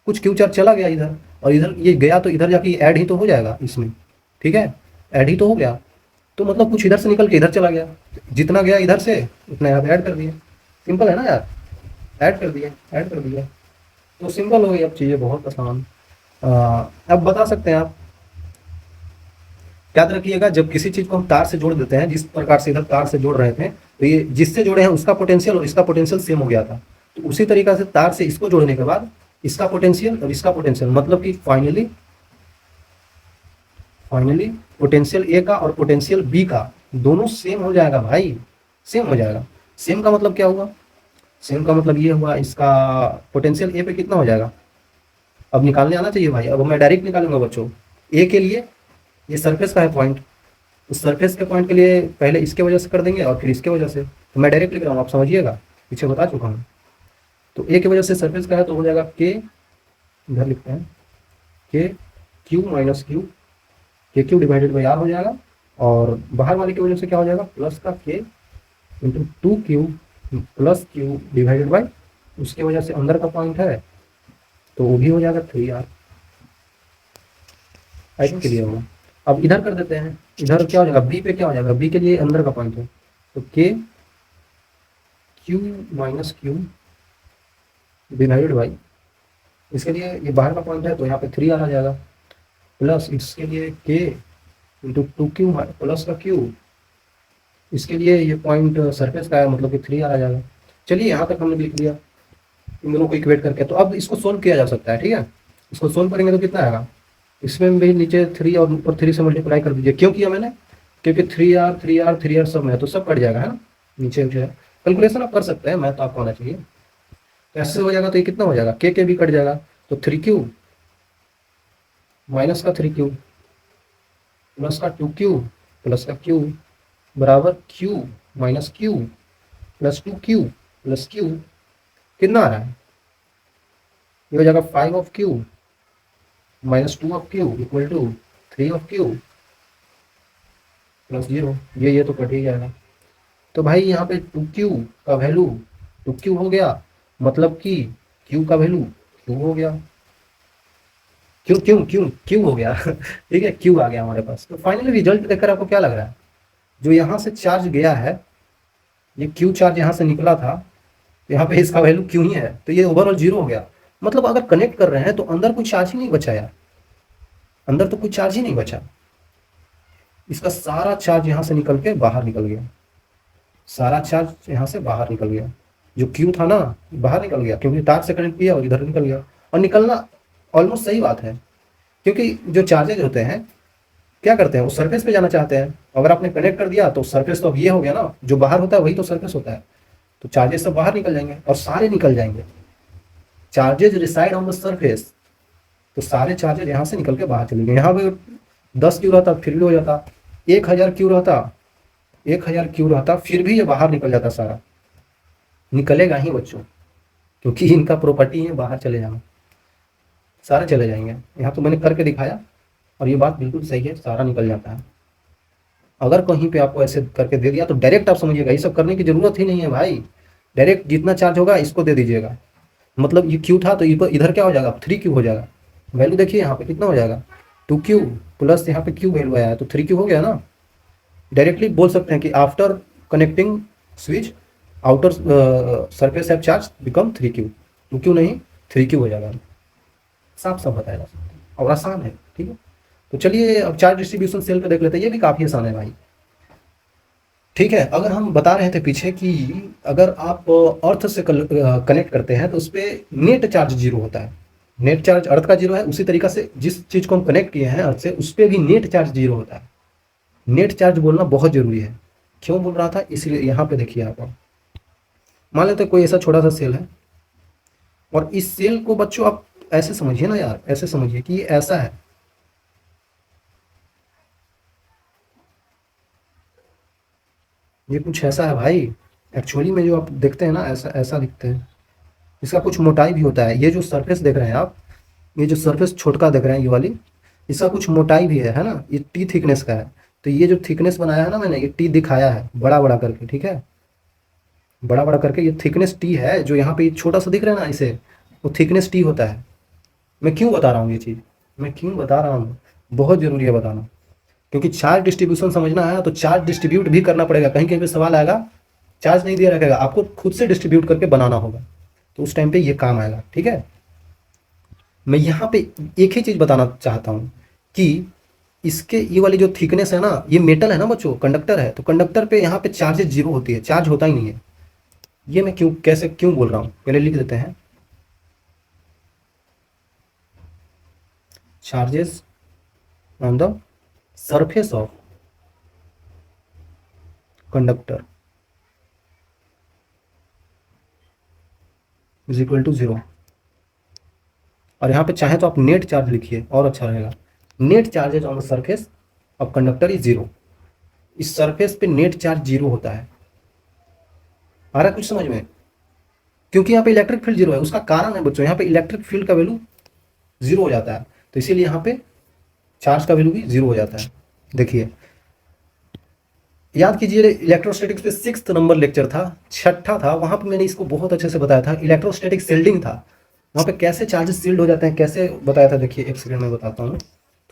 कुछ क्यू चार्ज चला गया इधर, और इधर ये गया तो इधर जाके ऐड ही तो हो जाएगा इसमें, ठीक है, ऐड ही तो हो गया, तो मतलब कुछ इधर से निकल के इधर चला गया, जितना गया इधर से उतना यहाँ पे ऐड कर दिए, सिंपल है ना यार, ऐड कर दिए, ऐड कर दिए, तो सिंपल हो गई अब चीज़ें बहुत आसान। अब बता सकते हैं आप, याद रखिएगा जब किसी चीज़ को हम तार से जोड़ देते हैं, जिस प्रकार से इधर तार से जोड़ रहे थे, तो ये जिससे जोड़े हैं उसका पोटेंशियल और इसका पोटेंशियल सेम हो गया था, तो उसी तरीका से तार से इसको जोड़ने के बाद इसका पोटेंशियल और इसका पोटेंशियल, मतलब कि फाइनली पोटेंशियल ए का और पोटेंशियल बी का दोनों सेम हो जाएगा भाई, सेम हो जाएगा। सेम का मतलब क्या हुआ, सेम का मतलब ये हुआ इसका पोटेंशियल ए पे कितना हो जाएगा, अब निकालने आना चाहिए भाई, अब मैं डायरेक्ट निकालूंगा बच्चों। ए के लिए ये सरफेस का है पॉइंट, उस सरफेस के पॉइंट के लिए पहले इसके वजह से कर देंगे और फिर इसके वजह से, तो मैं डायरेक्ट लिख रहा हूँ, आप समझिएगा, पीछे बता चुका हूँ। तो ए की वजह से सरफेस का है तो हो जाएगा के, इधर लिखते हैं के क्यू माइनस क्यू, के क्यू डिवाइडेड बाई आर हो जाएगा, और बाहर वाले की वजह से क्या हो जाएगा, प्लस का के into 2Q plus Q divided by, उसके वजह से अंदर का पॉइंट है तो वो भी हो जाएगा 3R। आई थिंक क्लियर होगा। अब इधर कर देते हैं, इधर क्या हो जाएगा, बी पे क्या हो जाएगा, बी के लिए अंदर का पॉइंट है, तो K Q minus Q divided by, इसके लिए ये बाहर का पॉइंट है तो यहाँ पे 3R आ जाएगा, प्लस इसके लिए के इंटू 2Q प्लस का क्यू, इसके लिए ये पॉइंट सरफेस का है मतलब कि 3R आ जाएगा। चलिए यहाँ तक हमने लिख लिया इन दोनों को इक्वेट करके, तो अब इसको सोल्व किया जा सकता है, ठीक है, इसको सोल्व करेंगे तो कितना आएगा, इसमें भी नीचे 3 और ऊपर 3 से मल्टीप्लाई कर दीजिए, क्यों किया मैंने, क्योंकि 3R सब में है तो सब कट जाएगा, है ना, नीचे जो है कैलकुलेशन आप कर सकते हैं, मैं तो आपको आना चाहिए, तो ऐसे हो जाएगा तो ये कितना हो जाएगा, के भी कट जाएगा, तो 3Q माइनस का 3Q प्लस का 2Q प्लस का Q बराबर Q minus Q plus 2Q plus Q, कितना आ रहा है, ये हो जाएगा 5 of Q minus 2 of Q equal to 3 of Q plus 0, ये तो कट ही जाएगा। तो भाई यहाँ पे 2Q का वैल्यू 2Q हो गया, मतलब कि Q का वैल्यू Q हो गया, क्यों क्यों क्यों क्यों हो गया ठीक है, Q आ गया हमारे पास। तो फाइनली रिजल्ट देखकर आपको क्या लग रहा है, जो यहाँ से चार्ज गया है, ये Q चार्ज यहाँ से निकला था, यहाँ पे इसका वैल्यू Q ही है, तो ये ओवरऑल 0 हो गया, मतलब अगर कनेक्ट कर रहे हैं तो अंदर कोई चार्ज ही नहीं बचा यार, अंदर तो कोई चार्ज ही नहीं बचा, इसका सारा चार्ज यहाँ से निकल के बाहर निकल गया, सारा चार्ज यहाँ से बाहर निकल गया, जो क्यू था ना बाहर निकल गया, क्योंकि तार से कनेक्ट किया और इधर निकल गया, और निकलना ऑलमोस्ट सही बात है, क्योंकि जो चार्जेज होते हैं क्या करते हैं, वो सरफेस पे जाना चाहते हैं, अगर आपने कनेक्ट कर दिया तो सरफेस तो अब ये हो गया ना, जो बाहर होता है वही तो सरफेस होता है, तो चार्जेस सब बाहर निकल जाएंगे और सारे निकल जाएंगे, charges reside on the surface, तो सारे चार्जेज यहाँ से निकल के बाहर चले गए। यहाँ पे 10Q रहता फिर भी हो जाता, 1000Q रहता, 1000Q रहता फिर भी ये बाहर निकल जाता, सारा निकलेगा ही बच्चों, क्योंकि इनका प्रॉपर्टी है बाहर चले जाना, सारे चले जाएंगे। यहाँ तो मैंने करके दिखाया और ये बात बिल्कुल सही है, सारा निकल जाता है। अगर कहीं पे आपको ऐसे करके दे दिया तो डायरेक्ट आप समझिएगा, ये सब करने की जरूरत ही नहीं है भाई, डायरेक्ट जितना चार्ज होगा इसको दे दीजिएगा, मतलब ये Q था तो इधर क्या हो जाएगा, 3Q हो जाएगा, वैल्यू देखिए यहाँ पे कितना हो जाएगा, 2Q प्लस यहाँ पे Q वैल्यू आया है तो 3Q हो गया ना। डायरेक्टली बोल सकते हैं कि after connecting switch outer surface have charge become 3Q, 2Q नहीं 3Q हो जाएगा, साफ साफ बताया जा सकता है और आसान है, ठीक है। तो चलिए अब चार्ज डिस्ट्रीब्यूशन सेल पे देख लेते हैं, ये भी काफ़ी आसान है भाई। ठीक है, अगर हम बता रहे थे पीछे कि अगर आप अर्थ से कनेक्ट करते हैं तो उस पर नेट चार्ज जीरो होता है। नेट चार्ज अर्थ का जीरो है, उसी तरीका से जिस चीज़ को हम कनेक्ट किए हैं अर्थ से उस पर भी नेट चार्ज जीरो होता है। नेट चार्ज बोलना बहुत ज़रूरी है। क्यों बोल रहा था, इसलिए यहाँ पे देखिए आप मान लेते हैं कोई ऐसा छोटा सा सेल है और इस सेल को बच्चों आप ऐसे समझिए ना यार, ऐसे समझिए कि ये ऐसा है, ये कुछ ऐसा है भाई। एक्चुअली में जो आप देखते हैं ना ऐसा ऐसा दिखते हैं, इसका कुछ मोटाई भी होता है। ये जो सरफेस देख रहे हैं आप, ये जो सरफेस छोटका देख रहे हैं ये वाली, इसका कुछ मोटाई भी है ना, ये टी थिकनेस का है। तो ये जो थिकनेस बनाया है ना मैंने, ये टी दिखाया है बड़ा बड़ा करके, ठीक है, बड़ा बड़ा करके, ये थिकनेस टी है। जो यहाँ पे छोटा सा दिख रहा है ना इसे, वो थिकनेस टी होता है। मैं क्यों बता रहा हूँ ये चीज़, मैं क्यों बता रहा हूँ, बहुत ज़रूरी है बताना। क्योंकि चार्ज डिस्ट्रीब्यूशन समझना है तो चार्ज डिस्ट्रीब्यूट भी करना पड़ेगा। कहीं कहीं पे सवाल आएगा चार्ज नहीं दिया रखेगा, आपको खुद से डिस्ट्रीब्यूट करके बनाना होगा, तो उस टाइम पे ये काम आएगा। ठीक है, मैं यहाँ पे एक ही चीज़ बताना चाहता हूँ कि इसके ये वाली जो थिकनेस है ना, ये मेटल है ना बच्चों, कंडक्टर है, तो कंडक्टर पे यहाँ पे चार्जेस जीरो होती है, चार्ज होता ही नहीं है। ये मैं क्यों कैसे क्यों बोल रहा हूँ, पहले लिख देते हैं। Charges on the surface of conductor is equal to zero. और यहाँ पे चाहे तो आप नेट चार्ज लिखिए और अच्छा रहेगा। Net charges on the surface of conductor is zero. इस सरफेस पे नेट चार्ज जीरो होता है। आ रहा है कुछ समझ में? क्योंकि यहाँ पे इलेक्ट्रिक फील्ड जीरो है, उसका कारण है बच्चों, यहाँ पे इलेक्ट्रिक फील्ड का वैल्यू जीरो हो जाता है, तो इसीलिए यहाँ पे चार्ज का वैल्यू भी जीरो हो जाता है। देखिए याद कीजिए, इलेक्ट्रोस्टैटिक्स पे 6th नंबर लेक्चर था, छठा था, वहाँ पे मैंने इसको बहुत अच्छे से बताया था। इलेक्ट्रोस्टैटिक सील्डिंग था, वहाँ पे कैसे चार्जेस सील्ड हो जाते हैं कैसे बताया था। देखिए एक सेकंड में बताता हूँ,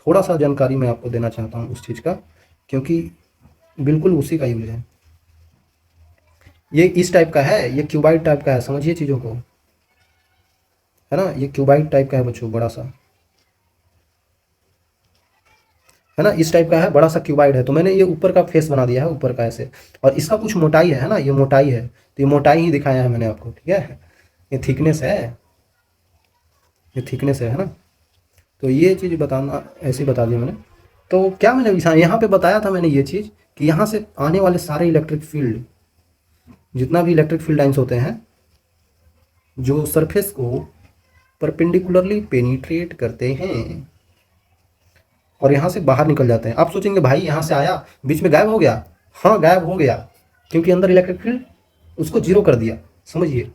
थोड़ा सा जानकारी मैं आपको देना चाहता हूँ उस चीज़ का, क्योंकि बिल्कुल उसी का यूज है। ये इस टाइप का है, ये क्यूबाइड टाइप का है, समझिए चीज़ों को, है ना, ये क्यूबाइड टाइप का है बच्चों, बड़ा सा है ना, इस टाइप का है, बड़ा सा क्यूबाइड है। तो मैंने ये ऊपर का फेस बना दिया है, ऊपर का ऐसे, और इसका कुछ मोटाई है ना, ये मोटाई है, तो ये मोटाई ही दिखाया है मैंने आपको। ठीक है, ये थिकनेस है, ये थिकनेस है ना। तो ये चीज़ बताना ऐसे ही बता दिया मैंने। तो क्या मैंने यहाँ पे बताया था मैंने ये चीज़ कि यहाँ से आने वाले सारे इलेक्ट्रिक फील्ड, जितना भी इलेक्ट्रिक फील्ड लाइन्स होते हैं जो सरफेस को परपेंडिकुलरली पेनिट्रेट करते हैं और यहाँ से बाहर निकल जाते हैं। आप सोचेंगे भाई यहाँ से आया बीच में गायब हो गया, हाँ गायब हो गया, क्योंकि अंदर इलेक्ट्रिक फील्ड उसको जीरो कर दिया। समझिए,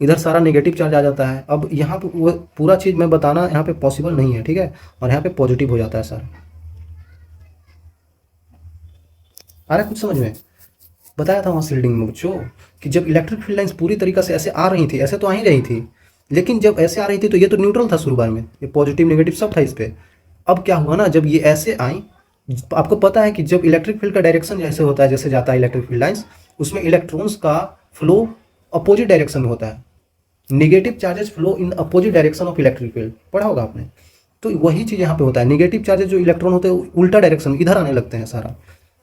इधर सारा नेगेटिव चार्ज आ जाता है। अब यहाँ पे वो पूरा चीज़ मैं बताना यहाँ पे पॉसिबल नहीं है, ठीक है, और यहाँ पे पॉजिटिव हो जाता है सर। आ रहा है कुछ समझ में? बताया था वहाँ सील्डिंग में बच्चों कि जब इलेक्ट्रिक फील्ड लाइन्स पूरी तरीक़ा से ऐसे आ रही थी, ऐसे तो आ ही रही थी, लेकिन जब ऐसे आ रही थी तो ये तो न्यूट्रल था शुरू बार में, ये पॉजिटिव नेगेटिव सब था इस पर। अब क्या हुआ ना, जब ये ऐसे आई, आपको पता है कि जब इलेक्ट्रिक फील्ड का डायरेक्शन जैसे होता है, जैसे जाता है इलेक्ट्रिक फील्ड लाइन्स, उसमें इलेक्ट्रॉन्स का फ्लो अपोजिट डायरेक्शन में होता है। Negative charges flow in opposite direction of electric field, पढ़ा होगा आपने। तो वही चीज़ यहाँ पे होता है, नेगेटिव चार्जेस जो इलेक्ट्रॉन होते हैं उल्टा डायरेक्शन इधर आने लगते हैं, सारा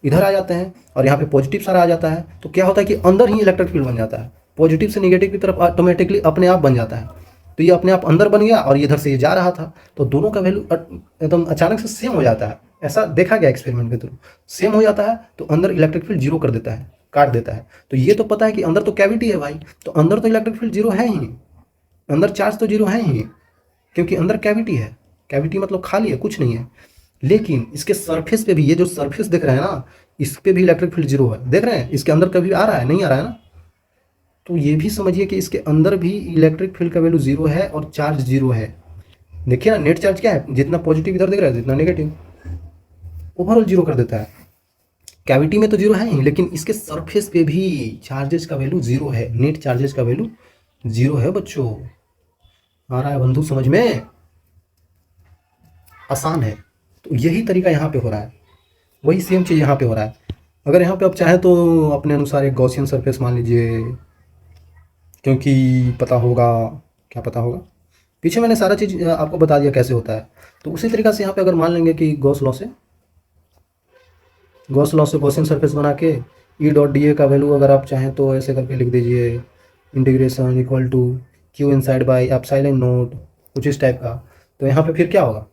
इधर आ जाते हैं, और यहाँ पे पॉजिटिव सारा आ जाता है। तो क्या होता है कि अंदर ही इलेक्ट्रिक फील्ड बन जाता है, पॉजिटिव से नेगेटिव की तरफ ऑटोमेटिकली अपने आप बन जाता है। तो ये अपने आप अंदर बन गया और इधर से ये जा रहा था, तो दोनों का वैल्यू एकदम अचानक से सेम हो जाता है। ऐसा देखा गया एक्सपेरिमेंट के थ्रू, सेम हो जाता है, तो अंदर इलेक्ट्रिक फील्ड जीरो कर देता है, काट देता है। तो ये तो पता है कि अंदर तो कैविटी है भाई, तो अंदर तो इलेक्ट्रिक फील्ड जीरो है ही, अंदर चार्ज तो जीरो है ही, क्योंकि अंदर कैविटी है। कैविटी मतलब खाली है, कुछ नहीं है। लेकिन इसके सरफेस पे भी, ये जो सरफेस देख रहे हैं ना, इस पे भी इलेक्ट्रिक फील्ड जीरो है, देख रहे हैं, इसके अंदर कभी आ रहा है, नहीं आ रहा है ना। तो ये भी समझिए कि इसके अंदर भी इलेक्ट्रिक फील्ड का वैल्यू जीरो है और चार्ज जीरो है। देखिए ना, नेट चार्ज क्या है, जितना पॉजिटिव इधर दिख रहा है जितना नेगेटिव, ओवरऑल जीरो कर देता है। कैविटी में तो जीरो है ही, लेकिन इसके सरफेस पे भी चार्जेस का वैल्यू जीरो है, नेट चार्जेस का वैल्यू जीरो है बच्चों। आ रहा है बंधु समझ में? आसान है। तो यही तरीका यहाँ पे हो रहा है, वही सेम चीज़ यहाँ पे हो रहा है। अगर यहाँ पे आप चाहें तो अपने अनुसार एक गॉसियन सरफेस मान लीजिए, क्योंकि पता होगा, क्या पता होगा, पीछे मैंने सारा चीज़ आपको बता दिया कैसे होता है। तो उसी तरीक़ा से यहाँ पे अगर मान लेंगे कि गॉस लॉ से गॉसियन सरफेस बना के ई डॉट डी ए का वैल्यू अगर आप चाहें तो ऐसे करके लिख दीजिए, integration equal to Q inside by epsilon naught, कुछ इस टाइप का। तो यहाँ पे फिर क्या होगा,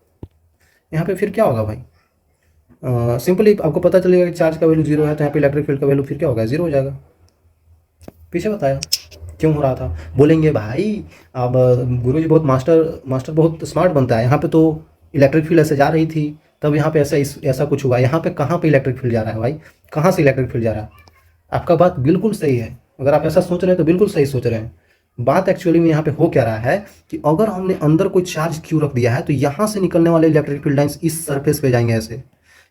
यहाँ पे फिर क्या होगा भाई, सिंपली आपको पता चलेगा कि चार्ज का वैल्यू जीरो है, तो यहाँ पे इलेक्ट्रिक फील्ड का वैल्यू फिर क्या होगा, जीरो हो जाएगा। पीछे बताया क्यों हो रहा था। बोलेंगे भाई अब गुरुजी बहुत मास्टर बहुत स्मार्ट बनता है, यहाँ पे तो इलेक्ट्रिक फील्ड ऐसे जा रही थी, तब यहाँ पे ऐसा कुछ हुआ। यहाँ पे कहाँ पे इलेक्ट्रिक फील्ड जा रहा है भाई, कहाँ से इलेक्ट्रिक फील्ड जा रहा है। आपका बात बिल्कुल सही है, अगर आप ऐसा सोच रहे हैं तो बिल्कुल सही सोच रहे हैं। बात एक्चुअली में यहाँ पे हो क्या रहा है कि अगर हमने अंदर कोई चार्ज क्यू रख दिया है तो यहाँ से निकलने वाले इलेक्ट्रिक फील्ड लाइन्स इस सरफेस पे जाएंगे ऐसे।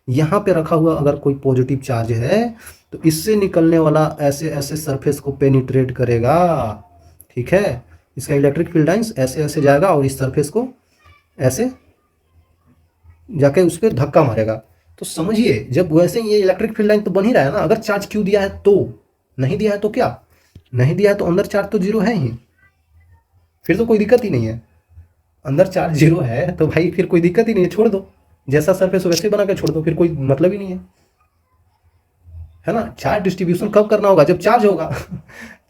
यहाँ पे रखा हुआ अगर कोई पॉजिटिव चार्ज है तो इससे निकलने वाला ऐसे ऐसे सरफेस को पेनिट्रेट करेगा, ठीक है। इसका इलेक्ट्रिक फील्ड लाइन्स ऐसे ऐसे जाएगा और इस सरफेस को ऐसे जाके उस पर धक्का मारेगा। तो समझिए जब वैसे ये इलेक्ट्रिक फील्ड लाइन तो बन ही रहा है ना, अगर चार्ज क्यू दिया है तो, नहीं दिया है तो क्या, नहीं दिया है तो अंदर चार्ज तो जीरो है ही, फिर तो कोई दिक्कत ही नहीं है। अंदर चार्ज जीरो है तो भाई फिर कोई दिक्कत ही नहीं है, छोड़ दो, जैसा सरफेस वैसे बना के छोड़ दो, फिर कोई मतलब ही नहीं है ना। चार्ज डिस्ट्रीब्यूशन कब करना होगा, जब चार्ज होगा।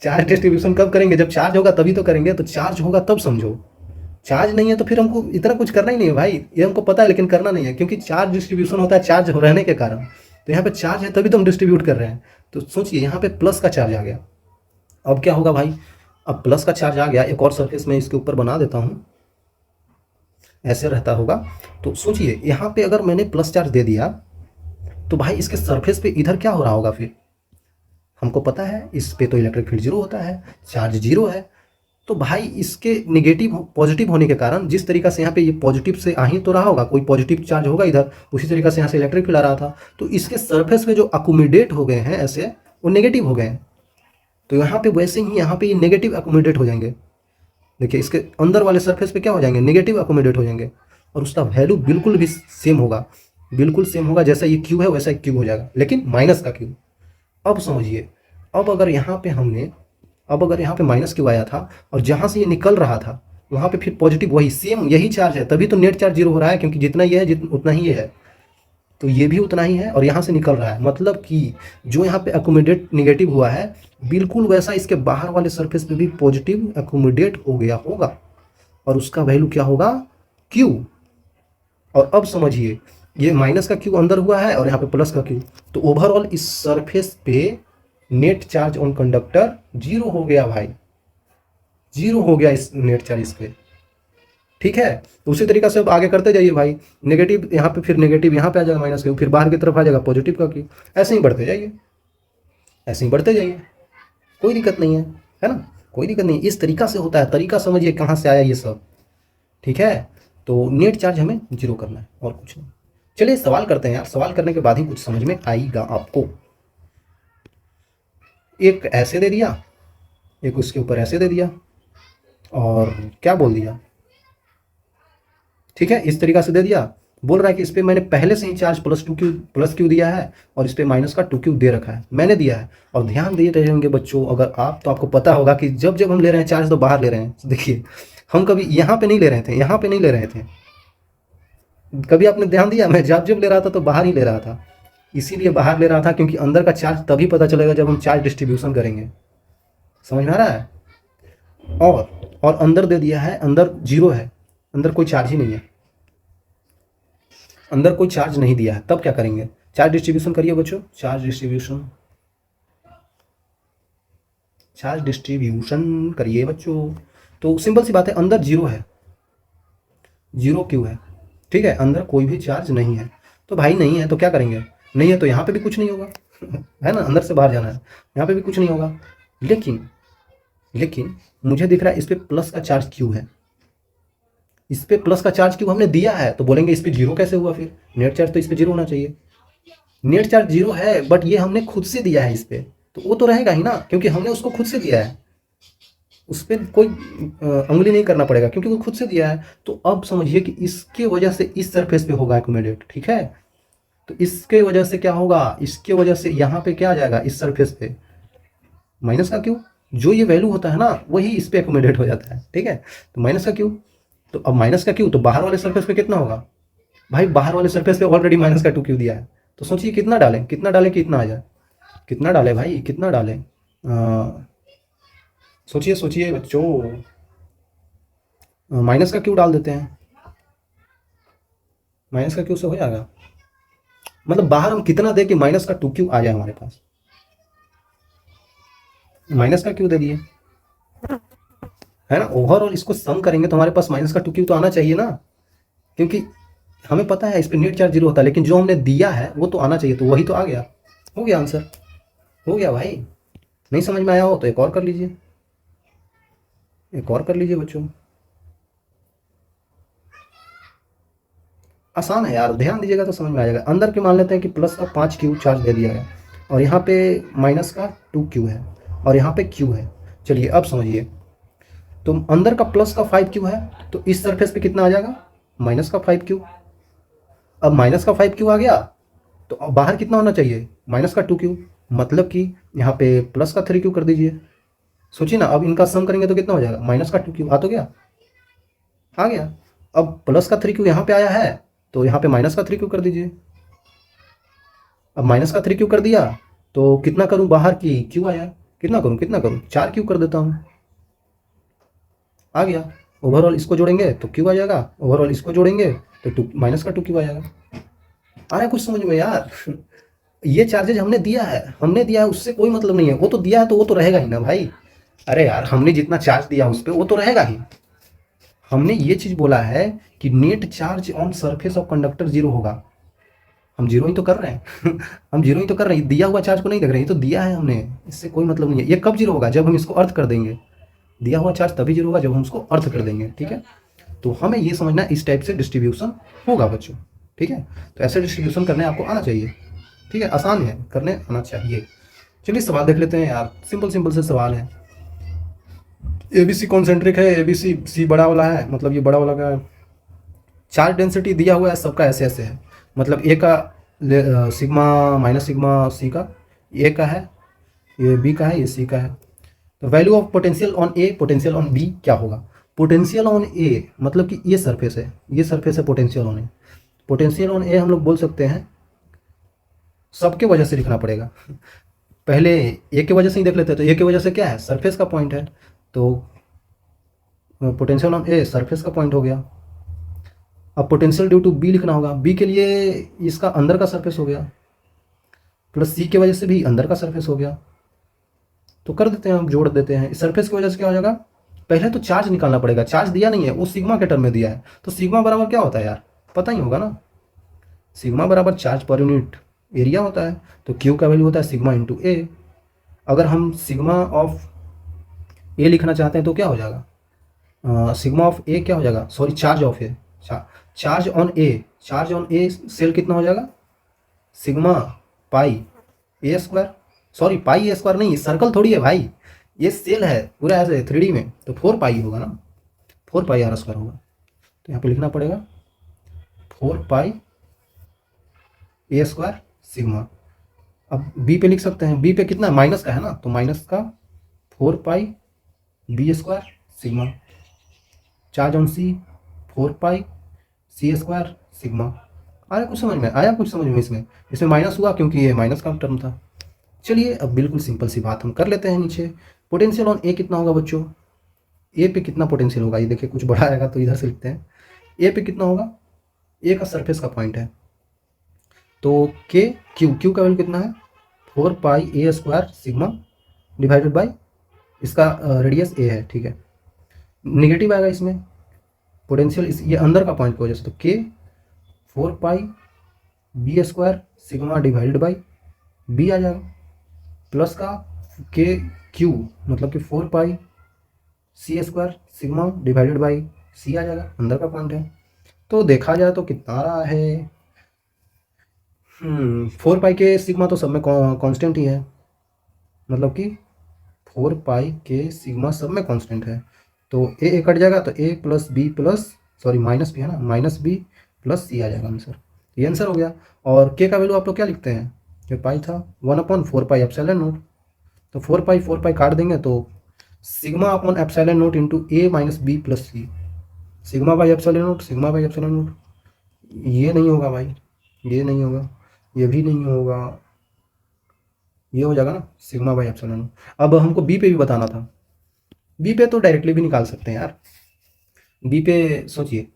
चार्ज डिस्ट्रीब्यूशन कब करेंगे, जब चार्ज होगा तभी तो करेंगे। तो चार्ज होगा तब समझो, चार्ज नहीं है तो फिर हमको इतना कुछ करना ही नहीं है भाई, ये हमको पता है लेकिन करना नहीं है, क्योंकि चार्ज डिस्ट्रीब्यूशन होता है चार्ज रहने के कारण। तो यहाँ पे चार्ज है तभी तो हम डिस्ट्रीब्यूट कर रहे हैं। तो सोचिए यहाँ पे प्लस का चार्ज आ गया, अब क्या होगा भाई, अब प्लस का चार्ज आ गया, एक और सरफेस में इसके ऊपर बना देता हूँ, ऐसे रहता होगा। तो सोचिए यहाँ पे अगर मैंने प्लस चार्ज दे दिया तो भाई इसके सरफेस पे इधर क्या हो रहा होगा, फिर हमको पता है इस पे तो इलेक्ट्रिक फील्ड जीरो होता है, चार्ज जीरो है। तो भाई इसके निगेटिव पॉजिटिव होने के कारण जिस तरीका से यहाँ पे ये पॉजिटिव से आ ही तो रहा होगा, कोई पॉजिटिव चार्ज होगा इधर, उसी तरीका से यहाँ से इलेक्ट्रिक फील्ड आ रहा था। तो इसके सरफेस पे जो अकोमोडेट हो गए हैं ऐसे, वो नेगेटिव हो गए हैं। तो यहाँ पे वैसे ही यहाँ पे ये नेगेटिव अकोमोडेट हो जाएंगे। देखिए इसके अंदर वाले सरफेस पे क्या हो जाएंगे, नेगेटिव अकोमोडेट हो जाएंगे, और उसका वैल्यू बिल्कुल भी सेम होगा, बिल्कुल सेम होगा, जैसा ये क्यू है वैसा ही क्यू हो जाएगा, लेकिन माइनस का क्यू। अब समझिए, अब अगर यहाँ पे माइनस क्यू आया था और जहाँ से ये निकल रहा था वहाँ पे फिर पॉजिटिव वही सेम यही चार्ज है, तभी तो नेट चार्ज जीरो हो रहा है, क्योंकि जितना ये है उतना ही ये है, तो ये भी उतना ही है और यहाँ से निकल रहा है। मतलब कि जो यहाँ पे अकोमोडेट निगेटिव हुआ है बिल्कुल वैसा इसके बाहर वाले सरफेस पे भी पॉजिटिव अकोमोडेट हो गया होगा, और उसका वैल्यू क्या होगा, क्यू। और अब समझिए ये माइनस का क्यू अंदर हुआ है और यहाँ पे प्लस का क्यू, तो ओवरऑल इस सरफेस पे net charge on conductor zero हो गया भाई, जीरो हो गया इस नेट चार्ज इस पे, ठीक है। तो उसी तरीका से अब आगे करते जाइए भाई, नेगेटिव यहाँ पे फिर नेगेटिव यहाँ पे आ जाएगा माइनस क्यू, फिर बाहर की तरफ आ जाएगा पॉजिटिव का क्यू, ऐसे ही बढ़ते जाइए, ऐसे ही बढ़ते जाइए, कोई दिक्कत नहीं है ना, कोई दिक्कत नहीं। इस तरीका से होता है, तरीका समझिए कहाँ से आया ये सब, ठीक है। तो नेट चार्ज हमें जीरो करना है और कुछ नहीं। चलिए सवाल करते हैं यार, सवाल करने के बाद ही कुछ समझ में आएगा आपको। एक ऐसे दे दिया, एक उसके ऊपर ऐसे दे दिया, और क्या बोल दिया, ठीक है, इस तरीका से दे दिया। बोल रहा है कि इस पे मैंने पहले से ही चार्ज प्लस क्यू दिया है और इस पे माइनस का 2q दे रखा है, मैंने दिया है। और ध्यान दे रहे होंगे बच्चों, अगर आप तो आपको पता होगा कि जब जब हम ले रहे हैं चार्ज तो बाहर ले रहे हैं। देखिए हम कभी यहाँ पे नहीं ले रहे थे, यहाँ पे नहीं ले रहे थे, कभी आपने ध्यान दिया, मैं जब जब ले रहा था तो बाहर ही ले रहा था, इसीलिए बाहर ले रहा था क्योंकि अंदर का चार्ज तभी पता चलेगा जब हम चार्ज डिस्ट्रीब्यूशन करेंगे, समझ में आ रहा है। और अंदर दे दिया है, अंदर जीरो है, अंदर कोई चार्ज ही नहीं है, अंदर कोई चार्ज नहीं दिया है, तब क्या करेंगे, चार्ज डिस्ट्रीब्यूशन करिए बच्चों, चार्ज डिस्ट्रीब्यूशन करिए बच्चों। तो सिंपल सी बात है, अंदर जीरो है, जीरो क्यों है, ठीक है, अंदर कोई भी चार्ज नहीं है। तो भाई नहीं है तो क्या करेंगे, नहीं है तो यहाँ पे भी कुछ नहीं होगा, है ना, अंदर से बाहर जाना है, यहाँ पे भी कुछ नहीं होगा। लेकिन मुझे दिख रहा है इस पे प्लस का चार्ज क्यों है, इस पे प्लस का चार्ज क्यों हमने दिया है, तो बोलेंगे इस पे जीरो कैसे हुआ, फिर नेट चार्ज तो इस पे जीरो होना चाहिए। नेट चार्ज जीरो है बट ये हमने खुद से दिया है इस पे, तो वो तो रहेगा ही ना, क्योंकि हमने उसको खुद से दिया है, उस पर कोई उंगली नहीं करना पड़ेगा क्योंकि वो खुद से दिया है। तो अब समझिए कि इसके वजह से इस सरफेस पे होगा एकोमोडेट, ठीक है। तो इसके वजह से क्या होगा, इसके वजह से यहाँ पे क्या आ जाएगा, इस सरफेस पे माइनस का क्यू, जो ये वैल्यू होता है ना वही इस पे एकोमोडेट हो जाता है, ठीक है। तो माइनस का क्यू, तो अब माइनस का क्यू, तो बाहर वाले सरफेस पे कितना होगा भाई, बाहर वाले सरफेस पे ऑलरेडी माइनस का 2 क्यू दिया है, तो सोचिए कितना डालें, कितना डालें कि इतना आ जाए, कितना डालें भाई, कितना डालें, सोचिए सोचिए बच्चों, माइनस का क्यू डाल देते हैं, माइनस का क्यू से हो जाएगा, मतलब बाहर हम कितना दें कि माइनस का 2 क्यू आ जाए हमारे पास, माइनस का क्यू दे दिए, है ना। ओवरऑल इसको सम करेंगे तो हमारे पास माइनस का 2 क्यू तो आना चाहिए ना, क्योंकि हमें पता है इस पर नेट चार्ज 0 होता है, लेकिन जो हमने दिया है वो तो आना चाहिए, तो वही तो आ गया, हो गया आंसर, हो गया भाई। नहीं समझ में आया हो तो एक और कर लीजिए, एक और कर लीजिए बच्चों, आसान है यार, ध्यान दीजिएगा तो समझ में आ जाएगा। अंदर के मान लेते हैं कि प्लस का 5 क्यू चार्ज दे दिया गया, और यहाँ पे माइनस का 2 क्यू है, और यहाँ पे क्यू है। चलिए अब समझिए, तो अंदर का प्लस का 5 क्यू है, तो इस सरफेस पे कितना आ जाएगा, माइनस का 5 क्यू। अब माइनस का 5 क्यू आ गया, तो अब बाहर कितना होना चाहिए, माइनस का 2 क्यू, मतलब कि यहाँ पे प्लस का 3 क्यू कर दीजिए। सोचिए ना, अब इनका सम करेंगे तो कितना हो जाएगा, माइनस का 2 क्यू आ तो गया, आ गया। अब प्लस का 3 क्यू यहाँ पे आया है, तो यहाँ पे माइनस का 3 क्यू कर दीजिए। अब माइनस का 3 क्यू कर दिया, तो कितना करूँ बाहर की क्यू आया, कितना करूँ कितना करूँ, 4 क्यू कर देता हूँ, आ गया। ओवरऑल इसको जोड़ेंगे तो क्यू आ जाएगा, ओवरऑल इसको जोड़ेंगे तो टू माइनस का 2 क्यू आ जाएगा। आ रहा है कुछ समझ में यार? ये चार्जेज हमने दिया है, हमने दिया है, उससे कोई मतलब नहीं है, वो तो दिया है तो वो तो रहेगा ही ना भाई। अरे यार हमने जितना चार्ज दिया उस पर वो तो रहेगा ही। हमने ये चीज बोला है कि net charge on surface of conductor 0 होगा, हम जीरो ही तो कर रहे हैं हम जीरो ही तो कर रहे हैं, दिया हुआ चार्ज को नहीं देख रहे हैं, ये तो दिया है हमने, इससे कोई मतलब नहीं है। ये कब जीरो होगा, जब हम इसको अर्थ कर देंगे, दिया हुआ चार्ज तभी जीरो होगा जब हम उसको अर्थ कर देंगे, ठीक है। तो हमें ये समझना इस टाइप से डिस्ट्रीब्यूशन होगा बच्चों, ठीक है। तो ऐसे डिस्ट्रीब्यूशन करने आपको आना चाहिए, ठीक है, आसान है, करने आना चाहिए। चलिए सवाल देख लेते हैं यार, सिंपल सिंपल से सवाल है। ABC कॉन्सेंट्रिक है, ABC सी बड़ा वाला है, मतलब ये बड़ा वाला का चार्ज डेंसिटी दिया हुआ है, सबका ऐसे ऐसे है, मतलब ए का सिग्मा माइनस सिग्मा सी का, ए का है, ये बी का है, ये सी का है। तो value of potential on A, potential on B क्या होगा। पोटेंशियल ऑन ए मतलब कि ये सरफेस है, ये सरफेस है potential on A. Potential on A हम लोग बोल सकते हैं, सबके वजह से लिखना पड़ेगा, पहले ए की वजह से ही देख लेते हैं। तो ए की वजह से क्या है, सरफेस का पॉइंट है, तो पोटेंशियल ऑन ए सरफेस का पॉइंट हो गया। अब पोटेंशियल ड्यू टू बी लिखना होगा, बी के लिए इसका अंदर का सरफेस हो गया, प्लस सी की वजह से भी अंदर का सरफेस हो गया। तो कर देते हैं, हम जोड़ देते हैं, सरफेस की वजह से क्या हो जाएगा, पहले तो चार्ज निकालना पड़ेगा, चार्ज दिया नहीं है, वो सिग्मा के टर्म में दिया है, तो सिग्मा बराबर क्या होता है यार, पता ही होगा ना, सिग्मा बराबर चार्ज पर यूनिट एरिया होता है। तो क्यू का वैल्यू होता है सिग्मा इंटू ए। अगर हम सिग्मा ऑफ ए लिखना चाहते हैं तो क्या हो जाएगा, सिग्मा ऑफ ए क्या हो जाएगा, sorry charge of A, charge on A, charge on A shell कितना हो जाएगा, sigma pi A square, sorry pi A square नहीं, सर्कल थोड़ी है भाई, ये सेल है पूरा ऐसे 3D में, तो 4 पाई होगा ना, 4 पाई आर स्क्वायर होगा। तो यहाँ पे लिखना पड़ेगा 4 पाई ए स्क्वायर सिग्मा। अब बी पे लिख सकते हैं, बी पे कितना माइनस का है ना, तो माइनस का 4 pi B square sigma. Charge on C 4 pi C square sigma. आया कुछ समझ में, आया कुछ समझ में, इसमें इसमें माइनस हुआ क्योंकि ये माइनस का टर्म था। चलिए अब बिल्कुल सिंपल सी बात हम कर लेते हैं नीचे, पोटेंशियल ऑन ए कितना होगा बच्चों, ए पे कितना पोटेंशियल होगा, ये देखिए कुछ बड़ा आएगा तो इधर से लिखते हैं, ए पे कितना होगा, ए का सरफेस का पॉइंट है, तो के क्यू, क्यू का वैल्यू कितना है 4 पाई A square sigma divided by इसका रेडियस ए है, ठीक है। निगेटिव आएगा इसमें पोटेंशियल, इस ये अंदर का पॉइंट की वजह से, तो K 4 pi B square sigma divided by B आ जाएगा, प्लस का के क्यू मतलब कि 4 pi C square sigma divided by C आ जाएगा, अंदर का पॉइंट है। तो देखा जाए तो कितना आ रहा है, 4 पाई के सिग्मा तो सब में कांस्टेंट ही है, मतलब कि 4 पाई के सिग्मा सब में कांस्टेंट है, तो ए कट जाएगा, तो A plus B plus, sorry minus B है ना, माइनस बी प्लस सी आ जाएगा आंसर, ये आंसर हो गया। और के का वैल्यू आप लोग क्या लिखते हैं, जो पाई था 1/4 पाई एप्सिलॉन नोट, तो 4 पाई काट देंगे तो sigma upon epsilon naught into A minus B plus C, sigma by epsilon naught, sigma by epsilon naught. ये नहीं होगा भाई, ये नहीं होगा, ये भी नहीं होगा, ये हो जाएगा ना सिग्मा बाई एप्सिलॉन नोट। अब हमको बी पे भी बताना था, बी पे तो डायरेक्टली भी निकाल सकते हैं यार। बी पे सोचिए,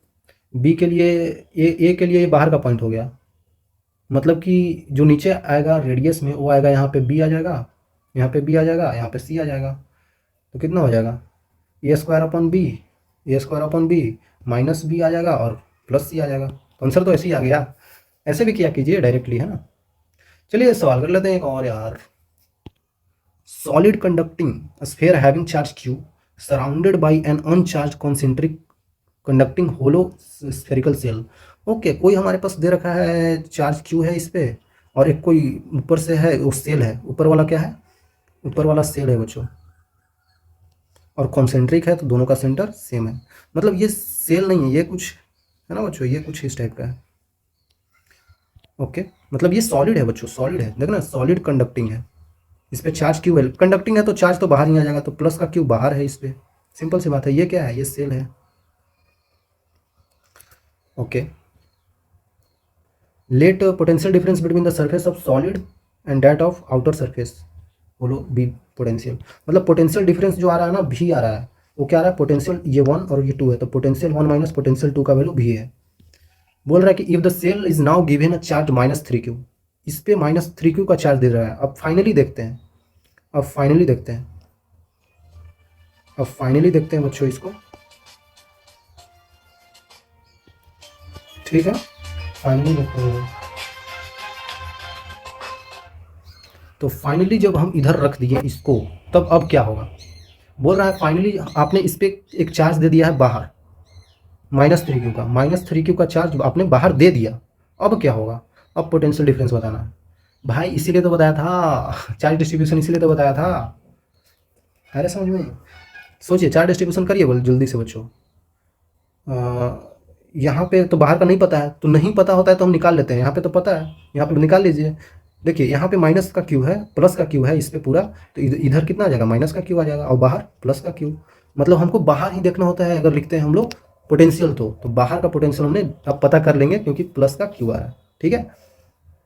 बी के लिए ए के लिए ये बाहर का पॉइंट हो गया, मतलब कि जो नीचे आएगा रेडियस में वो आएगा यहाँ पे बी आ जाएगा, यहाँ पे बी आ जाएगा, यहाँ पे सी आ जाएगा। तो कितना हो जाएगा, A square upon B, A square upon B minus B आ जाएगा और प्लस सी आ जाएगा। तो आंसर तो ऐसे ही आ गया। ऐसे भी किया कीजिए डायरेक्टली, है ना। चलिए सवाल कर लेते हैं एक और यार। Solid conducting sphere having charge q surrounded by an uncharged concentric conducting hollow spherical shell. Okay, कोई हमारे पास दे रखा है चार्ज q है इस पे, और एक कोई ऊपर से है वो सेल है, ऊपर वाला क्या है, ऊपर वाला सेल है बच्चों, और कॉन्सेंट्रिक है तो दोनों का सेंटर सेम है। मतलब ये सेल नहीं है, ये कुछ है ना बच्चों, ये कुछ इस टाइप का है। ओके, मतलब ये सॉलिड है बच्चों, सॉलिड है, देखना सॉलिड कंडक्टिंग है, इस पे चार्ज क्यू है, कंडक्टिंग है तो चार्ज तो बाहर ही आ जाएगा, तो प्लस का क्यू बाहर है इस पे, सिंपल सी बात है। ये क्या है, ये सेल है। Okay, let potential difference between the surface of solid and that of outer surface, बोलो बी पोटेंशियल। मतलब पोटेंशियल डिफरेंस जो आ रहा है ना, भी आ रहा है, वो क्या आ रहा है, पोटेंशियल ये 1 और ये 2 है, तो पोटेंशियल 1 माइनस पोटेंशियल 2 का वैल्यू भी है। बोल रहा है कि if the shell is now given a charge -3q, इस पे -3q का चार्ज दे रहा है। अब फाइनली देखते हैं, अब फाइनली देखते हैं, अब फाइनली देखते हैं बच्चों इसको, ठीक है, फाइनली देखते हैं। तो फाइनली जब हम इधर रख दिए इसको, तब अब क्या होगा, बोल रहा है फाइनली आपने इस पे एक चार्ज दे दिया है बाहर, -3q का, -3q का चार्ज आपने बाहर दे दिया। अब क्या होगा, अब पोटेंशियल डिफरेंस बताना है भाई, इसीलिए तो बताया था चार्ज डिस्ट्रीब्यूशन, इसीलिए तो बताया था। अरे समझ में, सोचिए चार्ज डिस्ट्रीब्यूशन करिए बोल जल्दी से बच्चों। यहाँ पे तो बाहर का नहीं पता है, तो नहीं पता होता है तो हम निकाल लेते हैं, यहाँ पे तो पता है, यहाँ पे निकाल लीजिए। देखिए यहाँ पे माइनस का क्यू है, प्लस का क्यू है इस पे पूरा, तो इधर कितना आ जाएगा, माइनस का क्यू आ जाएगा, और बाहर प्लस का क्यू। मतलब हमको बाहर ही देखना होता है अगर लिखते हैं हम लोग पोटेंशियल, तो बाहर का पोटेंशियल हमने अब पता कर लेंगे क्योंकि प्लस का क्यू आ रहा है, ठीक है।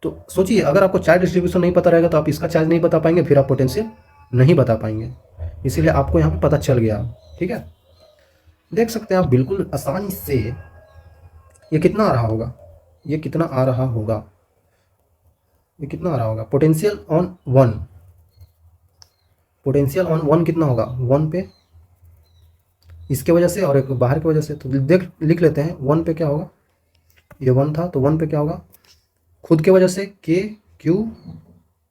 तो सोचिए अगर आपको चार्ज डिस्ट्रीब्यूशन नहीं पता रहेगा तो आप इसका चार्ज नहीं बता पाएंगे, फिर आप पोटेंशियल नहीं बता पाएंगे, इसीलिए आपको यहाँ पे पता चल गया, ठीक है। देख सकते हैं आप बिल्कुल आसानी से, ये कितना आ रहा होगा, ये कितना आ रहा होगा, ये कितना आ रहा होगा, पोटेंशियल ऑन 1, पोटेंशियल ऑन 1 कितना होगा, 1 पे इसके वजह से और एक बाहर की वजह से, तो देख लिख लेते हैं 1 पे क्या होगा, ये 1 था तो 1 पे क्या होगा, खुद के वजह से के क्यू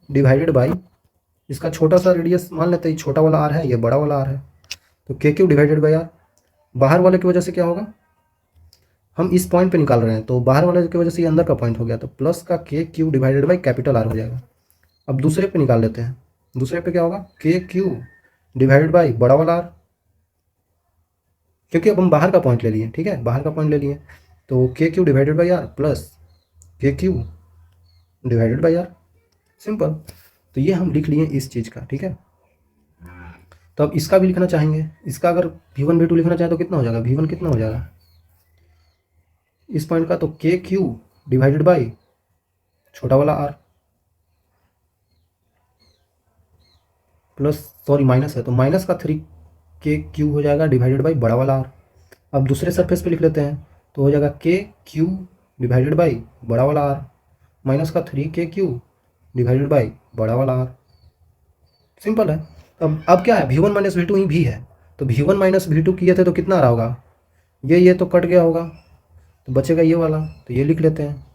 डिवाइडेड बाई, इसका छोटा सा रेडियस मान लेते हैं, छोटा वाला आर है, ये बड़ा वाला आर है, तो K Q divided by are. बाहर वाले की वजह से क्या होगा, हम इस पॉइंट पे निकाल रहे हैं, तो बाहर वाले की वजह से ये अंदर का पॉइंट हो गया, तो प्लस का K Q divided by capital R हो जाएगा। अब दूसरे पे निकाल लेते हैं, दूसरे पे क्या होगा, के क्यू डिवाइडेड बाई बड़ा वाला आर, क्योंकि अब हम बाहर का पॉइंट ले लिए, ठीक है, बाहर का पॉइंट ले लिए, तो K Q divided by are plus K Q divided by R, simple. तो ये हम लिख लिए इस चीज़ का, ठीक है। तो अब इसका भी लिखना चाहेंगे, इसका अगर V1 V2 लिखना चाहे तो कितना हो जाएगा, V1 कितना हो जाएगा इस पॉइंट का, तो के क्यू डिवाइडेड बाई छोटा वाला आर प्लस, सॉरी माइनस है तो माइनस का 3 के क्यू हो जाएगा डिवाइडेड बाई बड़ा वाला आर। अब दूसरे सरफेस पे लिख लेते हैं, तो हो जाएगा के क्यू डिवाइडेड बाई बड़ा वाला आर माइनस का 3 के क्यू डिवाइडेड बाई बड़ा वाला आर, सिंपल है। अब क्या है, V1 माइनस V2 ही भी है, तो V1 माइनस V2 किए थे तो कितना आ रहा होगा, ये तो कट गया होगा, तो बचेगा ये वाला, तो ये लिख लेते हैं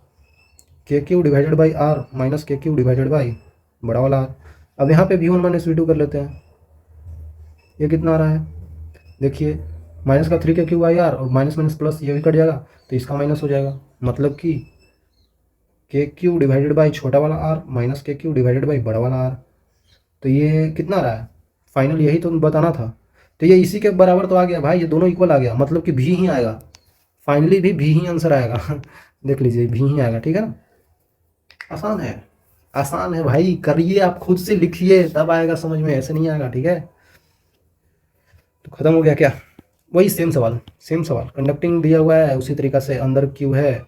K Q divided by r minus K Q divided by बड़ा वाला आर। अब यहाँ पे V1 माइनस V2 कर लेते हैं, ये कितना आ रहा है, देखिए माइनस का 3 के क्यू बाई आर और माइनस माइनस प्लस ये भी कट जाएगा, तो इसका माइनस हो जाएगा, मतलब कि के क्यू डिवाइडेड बाई छोटा वाला are minus K Q divided by बड़ा वाला आर। तो ये कितना आ रहा है, फाइनल यही तो बताना था, तो ये इसी के बराबर तो आ गया भाई, ये दोनों इक्वल आ गया, मतलब कि भी ही आएगा, फाइनली भी ही आंसर आएगा देख लीजिए भी ही आएगा, ठीक है ना। आसान है, आसान है भाई, करिए आप खुद से लिखिए तब आएगा समझ में, ऐसे नहीं आएगा, ठीक है। तो खत्म हो गया क्या, वही सेम सवाल कंडक्टिंग दिया हुआ है, उसी तरीक़ा से अंदर क्यू है।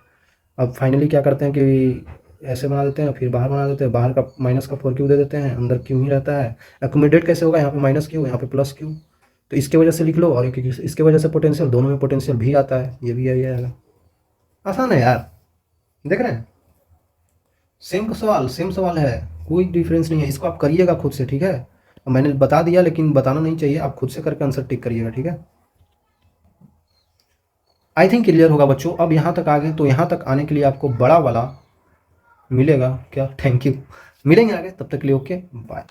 अब फाइनली क्या करते हैं कि ऐसे बना देते हैं, फिर बाहर बना देते हैं, बाहर का माइनस का 4 क्यू दे देते हैं, अंदर क्यू ही रहता है। एकोमोडेट कैसे होगा, यहाँ पे माइनस क्यू, यहाँ पे प्लस क्यू, तो इसके वजह से लिख लो, और इसके वजह से पोटेंशियल, दोनों में पोटेंशियल भी आता है, ये भी यही आएगा। आसान है यार, देख रहे हैं, सेम सवाल है, कोई डिफरेंस नहीं है। इसको आप करिएगा खुद से, ठीक है। मैंने बता दिया, लेकिन बताना नहीं चाहिए, आप खुद से करके आंसर टिक करिएगा, ठीक है। आई थिंक क्लियर होगा बच्चों। अब यहाँ तक आ गए, तो यहाँ तक आने के लिए आपको बड़ा वाला मिलेगा क्या, थैंक यू। मिलेंगे आगे, तब तक के लिए ओके बाय।